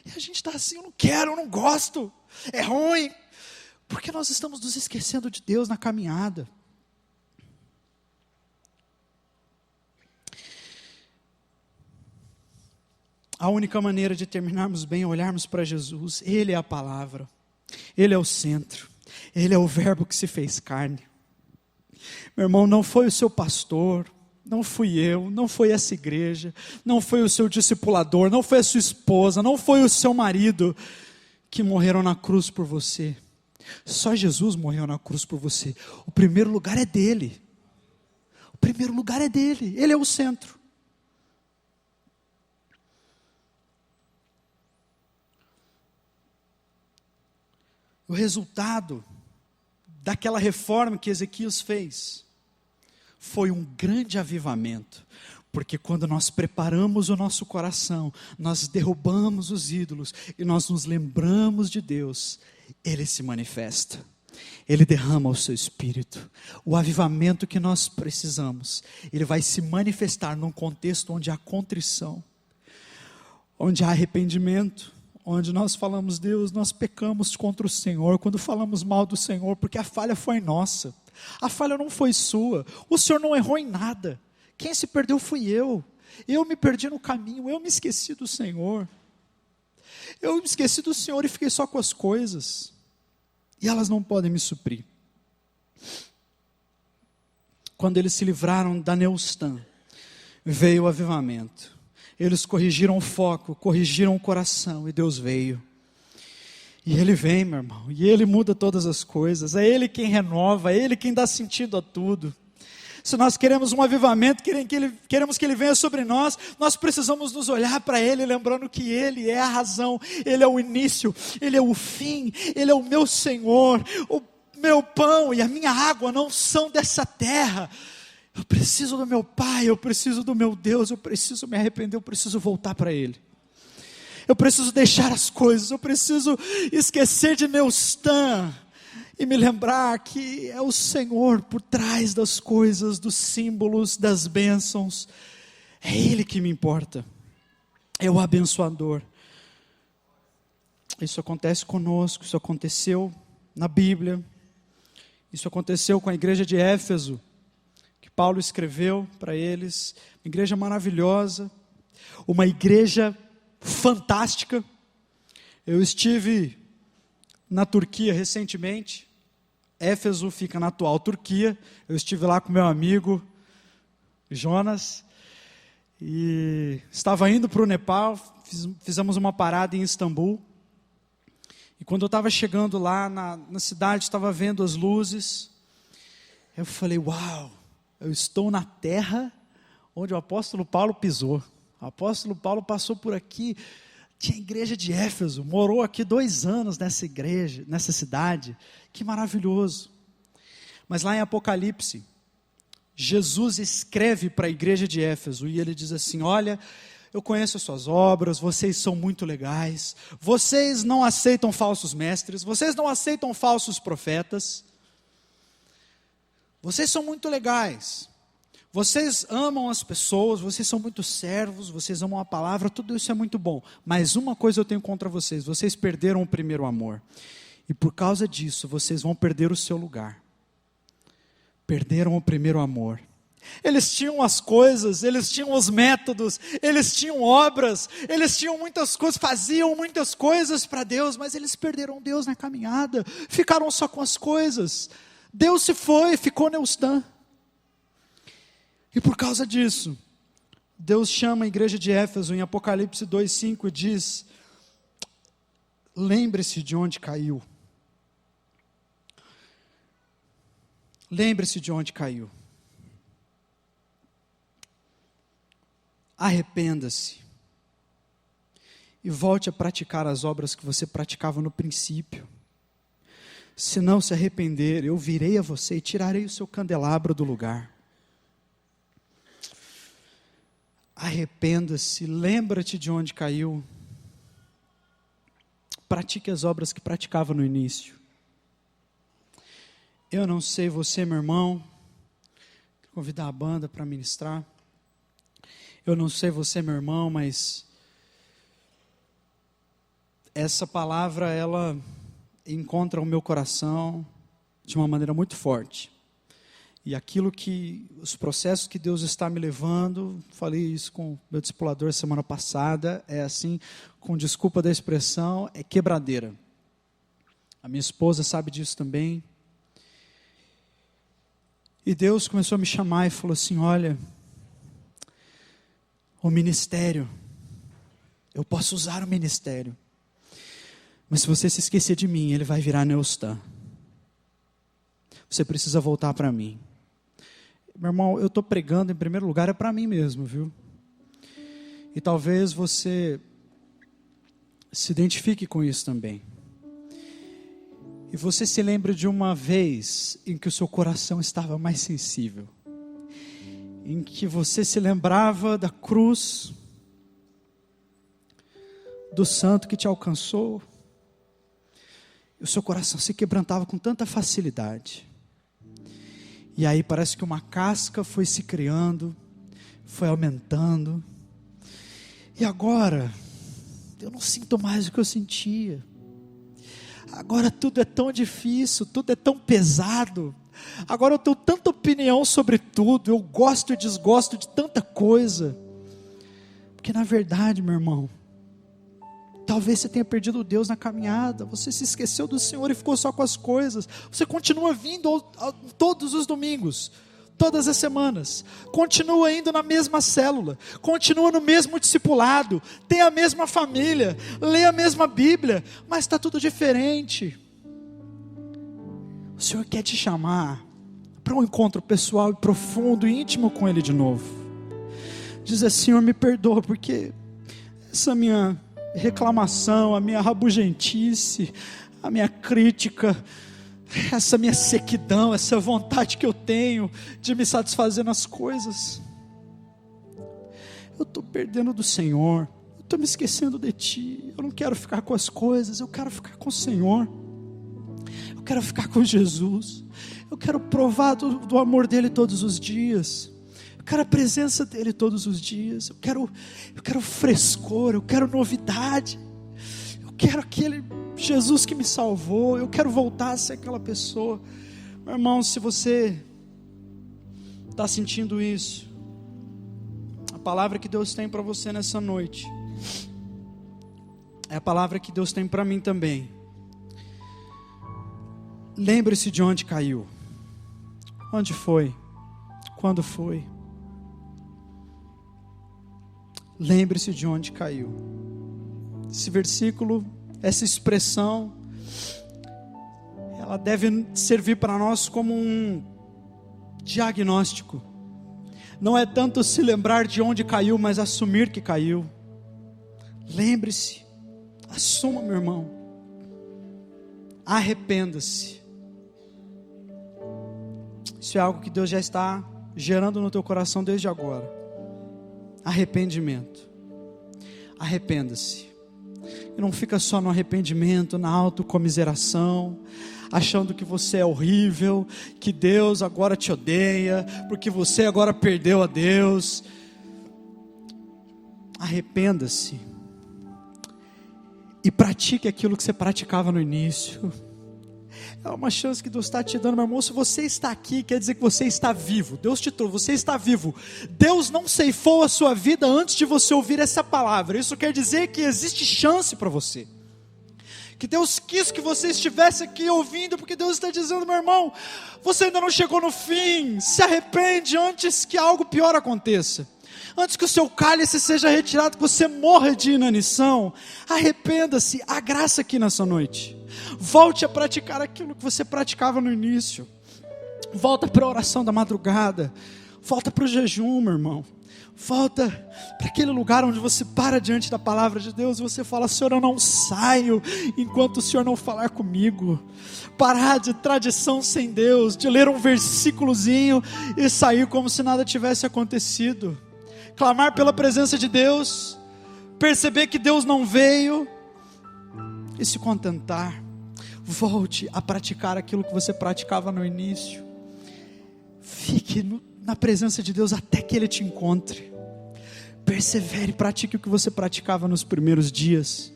E a gente está assim, eu não quero, eu não gosto, é ruim, porque nós estamos nos esquecendo de Deus na caminhada. A única maneira de terminarmos bem é olharmos para Jesus. Ele é a palavra, Ele é o centro, Ele é o verbo que se fez carne. Meu irmão, não foi o seu pastor, não fui eu, não foi essa igreja, não foi o seu discipulador, não foi a sua esposa, não foi o seu marido que morreram na cruz por você. Só Jesus morreu na cruz por você. O primeiro lugar é dele. O primeiro lugar é dele, Ele é o centro. O resultado daquela reforma que Ezequias fez foi um grande avivamento, porque quando nós preparamos o nosso coração, nós derrubamos os ídolos e nós nos lembramos de Deus, Ele se manifesta, Ele derrama o seu Espírito. O avivamento que nós precisamos, Ele vai se manifestar num contexto onde há contrição, onde há arrependimento, onde nós falamos, Deus, nós pecamos contra o Senhor, quando falamos mal do Senhor, porque a falha foi nossa, a falha não foi sua, o Senhor não errou em nada, quem se perdeu fui eu me perdi no caminho, eu me esqueci do Senhor, eu me esqueci do Senhor e fiquei só com as coisas, e elas não podem me suprir. Quando eles se livraram da Neustã, veio o avivamento. Eles corrigiram o foco, corrigiram o coração, e Deus veio. E Ele vem, meu irmão, e Ele muda todas as coisas, é Ele quem renova, é Ele quem dá sentido a tudo. Se nós queremos um avivamento, queremos que Ele venha sobre nós, nós precisamos nos olhar para Ele, lembrando que Ele é a razão, Ele é o início, Ele é o fim, Ele é o meu Senhor, o meu pão e a minha água não são dessa terra. Eu preciso do meu Pai, eu preciso do meu Deus, eu preciso me arrepender, eu preciso voltar para Ele. Eu preciso deixar as coisas, eu preciso esquecer de meu stand e me lembrar que é o Senhor por trás das coisas, dos símbolos, das bênçãos. É Ele que me importa, é o abençoador. Isso acontece conosco, isso aconteceu na Bíblia, isso aconteceu com a igreja de Éfeso, que Paulo escreveu para eles, uma igreja maravilhosa, uma igreja fantástica. Eu estive na Turquia recentemente. Éfeso fica na atual Turquia. Eu estive lá com meu amigo Jonas e estava indo para o Nepal. Fizemos uma parada em Istambul. E quando eu estava chegando lá na cidade, estava vendo as luzes. Eu falei, uau, eu estou na terra onde o apóstolo Paulo pisou. O apóstolo Paulo passou por aqui, tinha a igreja de Éfeso, morou aqui 2 anos nessa igreja, nessa cidade, que maravilhoso. Mas lá em Apocalipse, Jesus escreve para a igreja de Éfeso, e ele diz assim, olha, eu conheço as suas obras, vocês são muito legais, vocês não aceitam falsos mestres, vocês não aceitam falsos profetas, vocês são muito legais, vocês amam as pessoas, vocês são muito servos, vocês amam a palavra, tudo isso é muito bom. Mas uma coisa eu tenho contra vocês, vocês perderam o primeiro amor. E por causa disso, vocês vão perder o seu lugar. Perderam o primeiro amor. Eles tinham as coisas, eles tinham os métodos, eles tinham obras, eles tinham muitas coisas, faziam muitas coisas para Deus, mas eles perderam Deus na caminhada, ficaram só com as coisas. Deus se foi, ficou Neustan. E por causa disso, Deus chama a igreja de Éfeso em Apocalipse 2:5 e diz, lembre-se de onde caiu. Lembre-se de onde caiu. Arrependa-se. E volte a praticar as obras que você praticava no princípio. Se não se arrepender, eu virei a você e tirarei o seu candelabro do lugar. Arrependa-se, lembra-te de onde caiu. Pratique as obras que praticava no início. Eu não sei você, meu irmão, vou convidar a banda para ministrar. Eu não sei você, meu irmão, mas essa palavra, ela encontra o meu coração de uma maneira muito forte. E aquilo que, os processos que Deus está me levando, falei isso com o meu discipulador semana passada, é assim, com desculpa da expressão, é quebradeira. A minha esposa sabe disso também. E Deus começou a me chamar e falou assim, olha, o ministério, eu posso usar o ministério, mas se você se esquecer de mim, ele vai virar Neustan. Você precisa voltar para mim. Meu irmão, eu estou pregando em primeiro lugar é para mim mesmo, viu? E talvez você se identifique com isso também. E você se lembre de uma vez em que o seu coração estava mais sensível. Em que você se lembrava da cruz, do santo que te alcançou. E o seu coração se quebrantava com tanta facilidade. E aí parece que uma casca foi se criando, foi aumentando. E agora, eu não sinto mais o que eu sentia. Agora tudo é tão difícil, tudo é tão pesado. Agora eu tenho tanta opinião sobre tudo, eu gosto e desgosto de tanta coisa. Porque na verdade, meu irmão, talvez você tenha perdido Deus na caminhada, você se esqueceu do Senhor e ficou só com as coisas. Você continua vindo todos os domingos, todas as semanas, continua indo na mesma célula, continua no mesmo discipulado, tem a mesma família, lê a mesma Bíblia, mas está tudo diferente. O Senhor quer te chamar para um encontro pessoal e profundo e íntimo com Ele de novo. Diz assim: Senhor, me perdoa, porque essa minha reclamação, a minha rabugentice, a minha crítica, essa minha sequidão, essa vontade que eu tenho de me satisfazer nas coisas, eu estou perdendo do Senhor, eu estou me esquecendo de Ti. Eu não quero ficar com as coisas, eu quero ficar com o Senhor, eu quero ficar com Jesus, eu quero provar do amor dEle todos os dias, eu quero a presença dEle todos os dias, eu quero frescor, eu quero novidade, eu quero aquele Jesus que me salvou, eu quero voltar a ser aquela pessoa. Meu irmão, se você está sentindo isso, a palavra que Deus tem para você nessa noite é a palavra que Deus tem para mim também. Lembre-se de onde caiu. Onde foi? Quando foi? Lembre-se de onde caiu. Esse versículo, essa expressão, ela deve servir para nós como um diagnóstico. Não é tanto se lembrar de onde caiu, mas assumir que caiu. Lembre-se, assuma, meu irmão, arrependa-se. Isso é algo que Deus já está gerando no teu coração desde agora. Arrependimento. Arrependa-se. E não fica só no arrependimento, na autocomiseração, achando que você é horrível, que Deus agora te odeia, porque você agora perdeu a Deus. Arrependa-se e pratique aquilo que você praticava no início. É uma chance que Deus está te dando, meu irmão. Se você está aqui, quer dizer que você está vivo. Deus te trouxe, você está vivo. Deus não ceifou a sua vida antes de você ouvir essa palavra. Isso quer dizer que existe chance para você, que Deus quis que você estivesse aqui ouvindo, porque Deus está dizendo: meu irmão, você ainda não chegou no fim. Se arrepende antes que algo pior aconteça, antes que o seu cálice seja retirado, que você morra de inanição. Arrependa-se. Há graça aqui nessa noite. Volte a praticar aquilo que você praticava no início. Volta para a oração da madrugada. Volta para o jejum, meu irmão. Volta para aquele lugar onde você para diante da palavra de Deus e você fala: Senhor, eu não saio enquanto o Senhor não falar comigo. Parar de tradição sem Deus, de ler um versículozinho e sair como se nada tivesse acontecido. Clamar pela presença de Deus, perceber que Deus não veio e se contentar. Volte a praticar aquilo que você praticava no início. Fique na presença de Deus até que Ele te encontre. Persevere, pratique o que você praticava nos primeiros dias.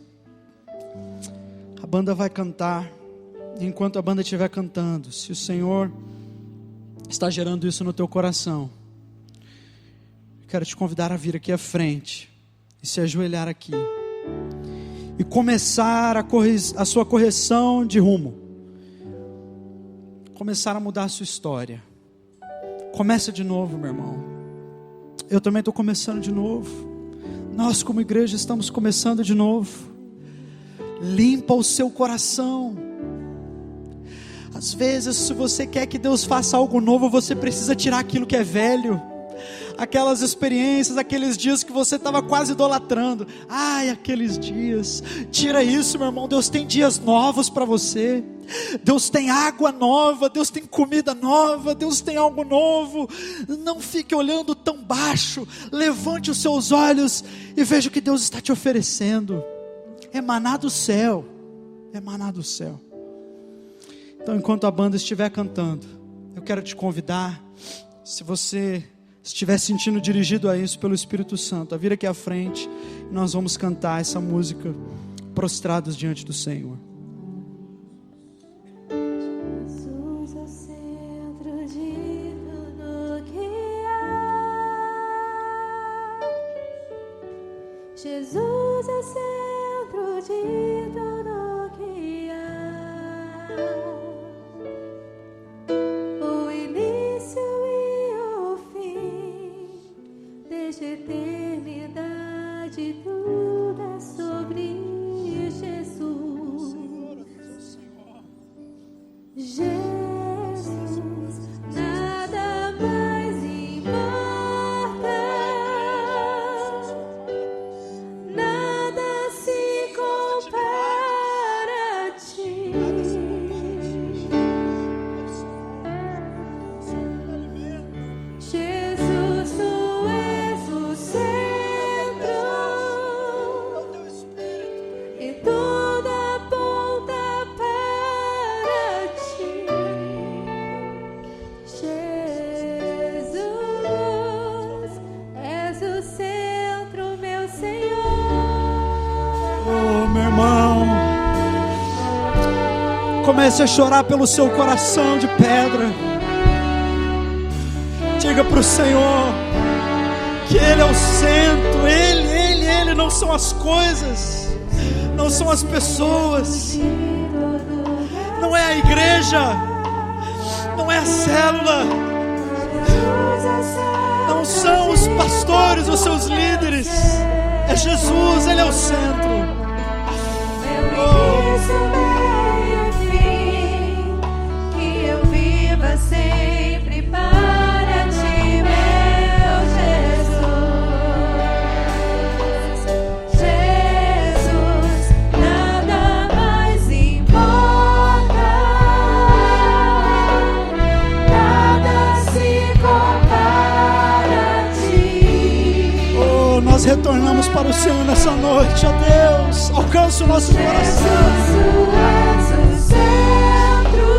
A banda vai cantar. Enquanto a banda estiver cantando, se o Senhor está gerando isso no teu coração, eu quero te convidar a vir aqui à frente e se ajoelhar aqui e começar a sua correção de rumo, começar a mudar a sua história. Começa de novo, meu irmão. Eu também estou começando de novo. Nós como igreja estamos começando de novo. Limpa o seu coração. Às vezes, se você quer que Deus faça algo novo, você precisa tirar aquilo que é velho. Aquelas experiências, aqueles dias que você estava quase idolatrando. Ai, aqueles dias. Tira isso, meu irmão. Deus tem dias novos para você. Deus tem água nova. Deus tem comida nova. Deus tem algo novo. Não fique olhando tão baixo. Levante os seus olhos e veja o que Deus está te oferecendo. É maná do céu. É maná do céu. Então, enquanto a banda estiver cantando, eu quero te convidar, se você estiver sentindo dirigido a isso pelo Espírito Santo, a vir aqui à frente, e nós vamos cantar essa música prostrados diante do Senhor. Jesus é o centro de tudo que há. Jesus é o centro de tudo que há. O início e o fim, desde a eternidade, tudo é sobre Jesus. Jesus, Comece a chorar pelo seu coração de pedra. Diga para o Senhor que Ele é o centro. Ele não são as coisas, não são as pessoas, não é a igreja, não é a célula, não são os pastores, os seus líderes. É Jesus, Ele é o centro. Que eu viva sempre para ti, meu Jesus. Jesus, nada mais importa, nada se compara a ti. Oh, nós retornamos para o Senhor nessa noite, ó Deus. Alcança o nosso coração.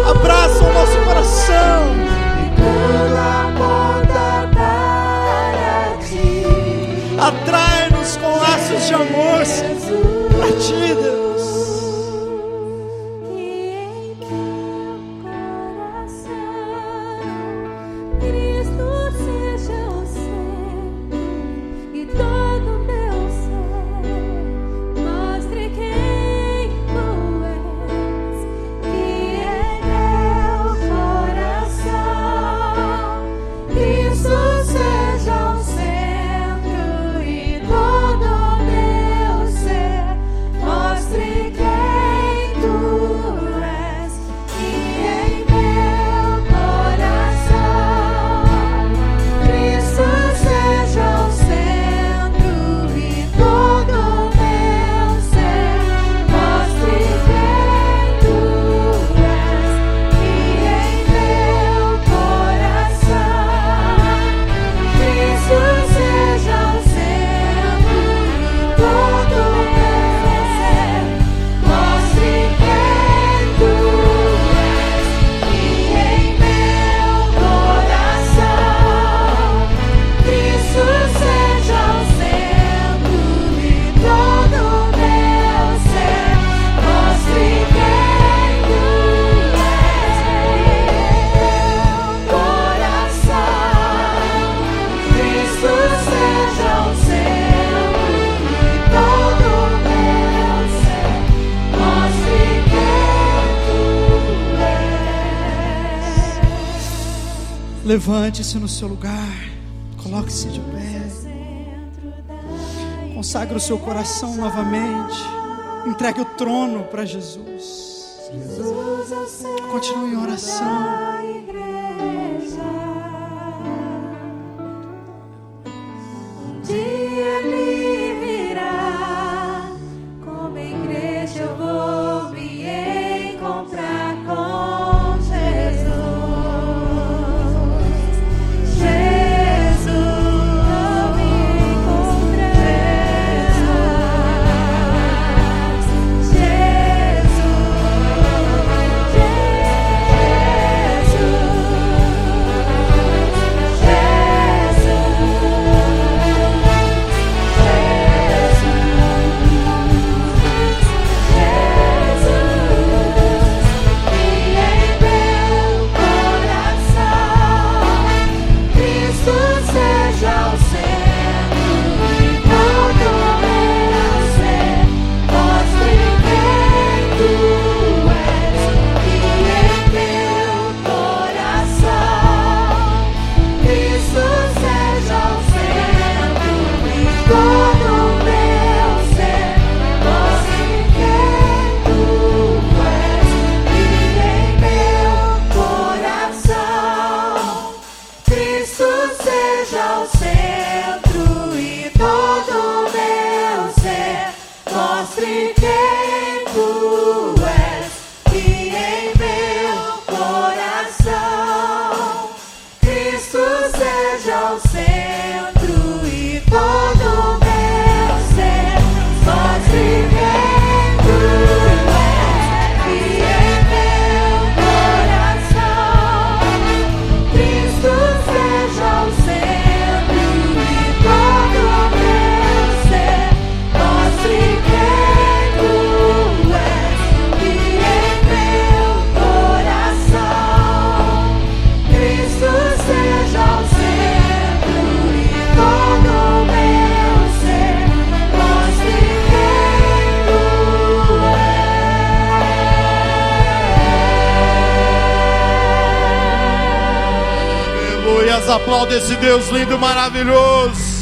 Abraça o nosso coração. E tudo aponta para ti. Atrai-nos com laços de amor para ti, Deus. E em meu coração Cristo seja o centro e todo meu ser mostre quem tu és. Que em meu coração Cristo seja o centro e todo meu ser mostre quem tu és. Que em meu coração Cristo seja o centro e todo meu ser mostre quem tu és. Que em meu coração Cristo seja o centro e todo meu ser mostre quem tu és. Que em meu coração Cristo seja o centro e todo meu ser mostre quem tu és. Coração Cristo seja o centro e todo meu ser mostre quem tu és. Levante-se no seu lugar. Coloque-se de pé. Consagre o seu coração novamente. Entregue o trono para Jesus. Jesus é o centro Continue em oração. da igreja. Um dia ele virá, como igreja eu vou me encontrar com Jesus. Jesus, vou me encontrar. Jesus, Jesus. palmas, aplauda esse Deus lindo e maravilhoso.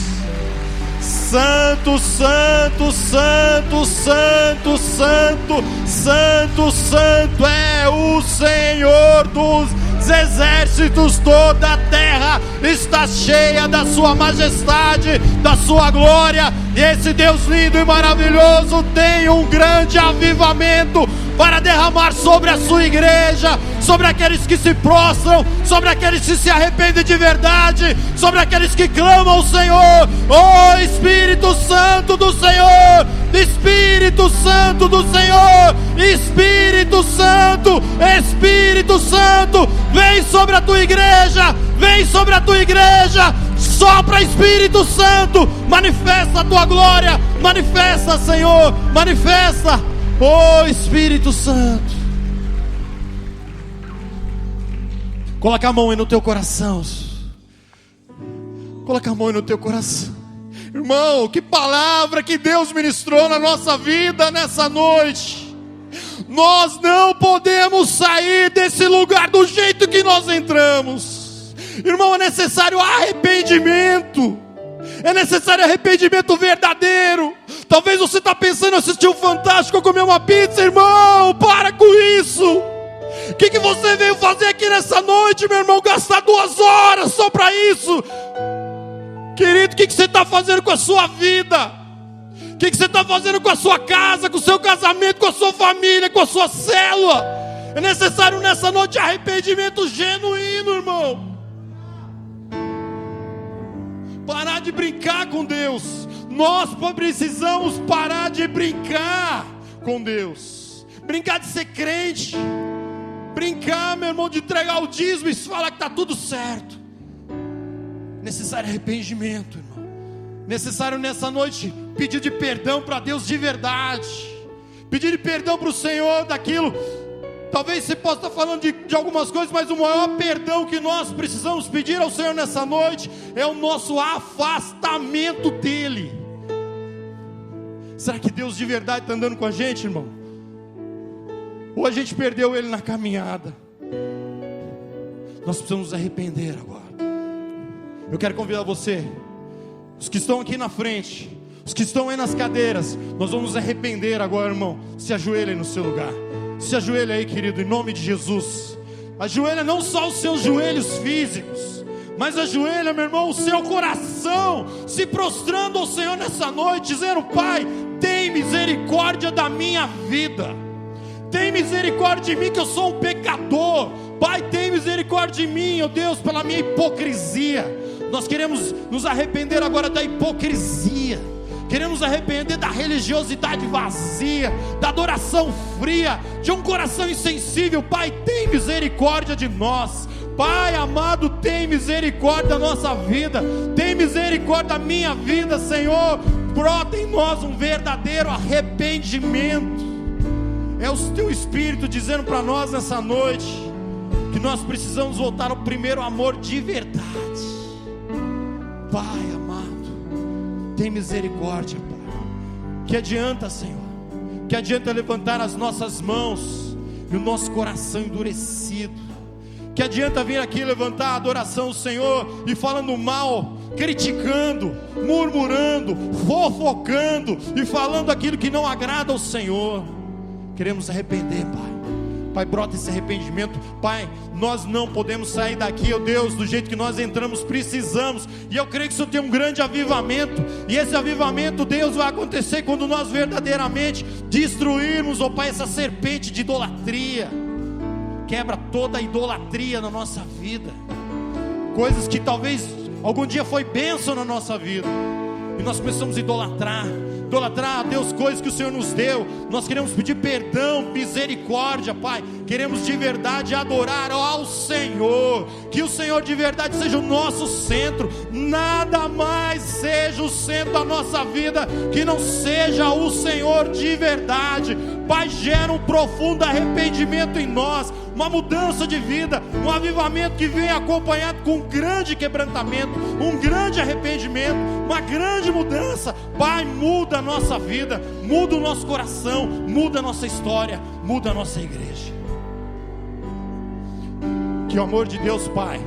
Santo, santo, santo, santo, santo, santo, santo é o Senhor dos exércitos. Toda a terra está cheia da sua majestade, da sua glória. E esse Deus lindo e maravilhoso tem um grande avivamento para derramar sobre a sua igreja, sobre aqueles que se prostram, sobre aqueles que se arrependem de verdade, sobre aqueles que clamam ao Senhor. Oh Espírito Santo do Senhor, Espírito Santo do Senhor, Espírito Santo, Espírito Santo, vem sobre a tua igreja, vem sobre a tua igreja. Sopra, Espírito Santo, manifesta a tua glória, manifesta, Senhor, manifesta. Oh Espírito Santo, coloca a mão aí no teu coração. Coloca a mão aí no teu coração. Irmão, que palavra que Deus ministrou na nossa vida nessa noite. Nós não podemos sair desse lugar do jeito que nós entramos. Irmão, é necessário arrependimento. É necessário arrependimento verdadeiro. Talvez você está pensando em assistir um Fantástico ou comer uma pizza. Irmão, para com isso. O que você veio fazer aqui nessa noite, meu irmão? Gastar 2 horas só para isso? Querido, o que você está fazendo com a sua vida? O que você está fazendo com a sua casa, com o seu casamento, com a sua família, com a sua célula? É necessário nessa noite arrependimento genuíno, irmão. Parar de brincar com Deus. Nós precisamos parar de brincar com Deus. Brincar de ser crente. Brincar, meu irmão, de entregar o dízimo e falar que está tudo certo. Necessário arrependimento, irmão. Necessário nessa noite pedir de perdão para Deus de verdade. Pedir de perdão para o Senhor daquilo. Talvez você possa estar falando de algumas coisas, mas o maior perdão que nós precisamos pedir ao Senhor nessa noite é o nosso afastamento dEle. Será que Deus de verdade está andando com a gente, irmão? Ou a gente perdeu Ele na caminhada? Nós precisamos nos arrepender agora. Eu quero convidar você, os que estão aqui na frente, os que estão aí nas cadeiras, nós vamos nos arrepender agora, irmão. Se ajoelhe aí no seu lugar. Se ajoelha aí, querido, em nome de Jesus. Ajoelha não só os seus joelhos físicos, mas ajoelha, meu irmão, o seu coração, se prostrando ao Senhor nessa noite, dizendo: Pai, tem misericórdia da minha vida. Tem misericórdia de mim, que eu sou um pecador. Pai, tem misericórdia de mim, ó Deus, pela minha hipocrisia. Nós queremos nos arrepender agora da hipocrisia. Queremos nos arrepender da religiosidade vazia, da adoração fria, de um coração insensível. Pai, tem misericórdia de nós. Pai amado, tem misericórdia da nossa vida. Tem misericórdia da minha vida, Senhor. Brota em nós um verdadeiro arrependimento. É o teu Espírito dizendo para nós nessa noite que nós precisamos voltar ao primeiro amor de verdade. Pai amado, tem misericórdia, Pai. Que adianta, Senhor? Que adianta levantar as nossas mãos e o nosso coração endurecido? Que adianta vir aqui levantar a adoração ao Senhor e falando mal, criticando, murmurando, fofocando e falando aquilo que não agrada ao Senhor? Queremos arrepender, Pai. Pai, brota esse arrependimento. Pai, nós não podemos sair daqui, ó Deus, do jeito que nós entramos. Precisamos. E eu creio que isso tem um grande avivamento. E esse avivamento, Deus, vai acontecer quando nós verdadeiramente destruirmos, ó Pai, essa serpente de idolatria. Quebra toda a idolatria na nossa vida. Coisas que talvez algum dia foi bênção na nossa vida, e nós começamos a idolatrar a Deus, coisas que o Senhor nos deu. Nós queremos pedir perdão, misericórdia, Pai. Queremos de verdade adorar ao Senhor. Que o Senhor de verdade seja o nosso centro. Nada mais seja o centro da nossa vida que não seja o Senhor de verdade. Pai, gera um profundo arrependimento em nós, uma mudança de vida, um avivamento que vem acompanhado com um grande quebrantamento, um grande arrependimento, uma grande mudança. Pai, muda a nossa vida, muda o nosso coração, muda a nossa história, muda a nossa igreja. Que o amor de Deus Pai,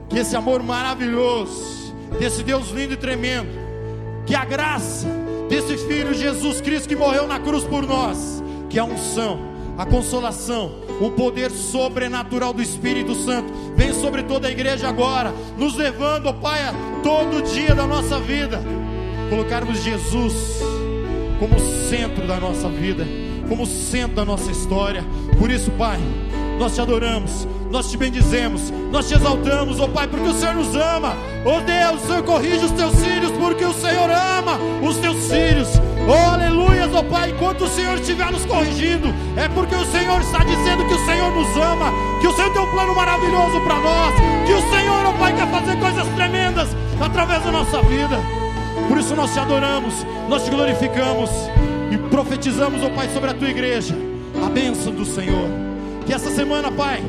que esse amor maravilhoso, desse Deus lindo e tremendo, que a graça desse Filho Jesus Cristo que morreu na cruz por nós, que a unção, a consolação, o poder sobrenatural do Espírito Santo vem sobre toda a igreja agora, nos levando, ó Pai, a todo dia da nossa vida, colocarmos Jesus como centro da nossa vida, como centro da nossa história. Por isso, Pai, nós te adoramos, nós te bendizemos, nós te exaltamos, ó Pai, porque o Senhor nos ama. Ó Deus, o Senhor corrige os teus filhos, porque o Senhor ama os teus filhos. Oh, aleluias, ó Pai, enquanto o Senhor estiver nos corrigindo, é porque o Senhor está dizendo que o Senhor nos ama, que o Senhor tem um plano maravilhoso para nós, que o Senhor, ó Pai, quer fazer coisas tremendas através da nossa vida. Por isso nós te adoramos, nós te glorificamos e profetizamos, ó Pai, sobre a tua igreja, a bênção do Senhor. Que essa semana, Pai,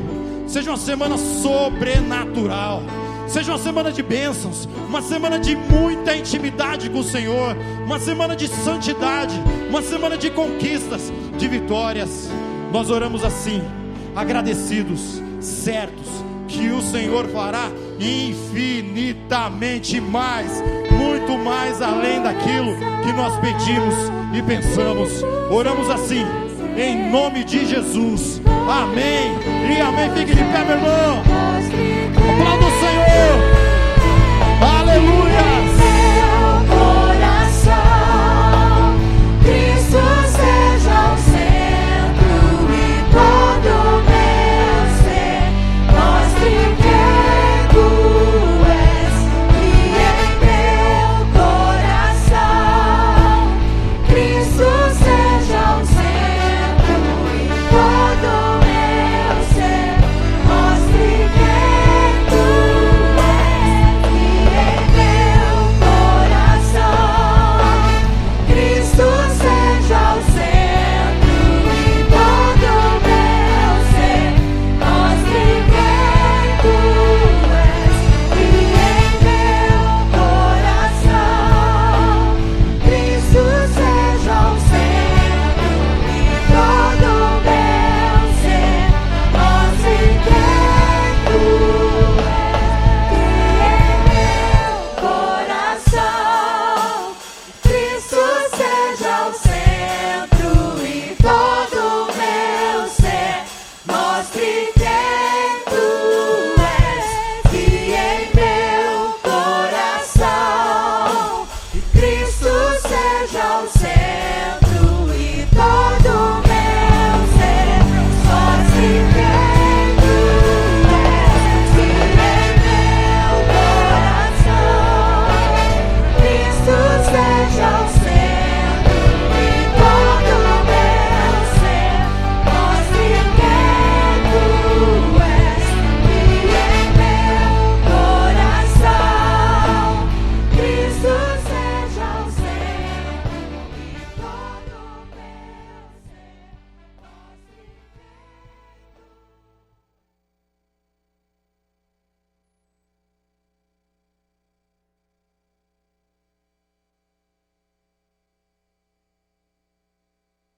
seja uma semana sobrenatural, seja uma semana de bênçãos, uma semana de muita intimidade com o Senhor, uma semana de santidade, uma semana de conquistas, de vitórias. Nós oramos assim, agradecidos, certos que o Senhor fará infinitamente mais, muito mais além daquilo que nós pedimos e pensamos. Oramos assim, em nome de Jesus, amém e amém. Fique de pé, meu irmão, aplauda o Senhor, aleluia. Cristo seja o centro e todo meu ser mostre quem tu és, que em meu coração Cristo seja o centro e todo meu ser mostre quem tu és, que em meu coração Cristo seja o centro e todo meu ser mostre quem tu és, que em meu coração Cristo seja o centro e todo meu ser mostre quem tu és, que em meu coração Cristo seja o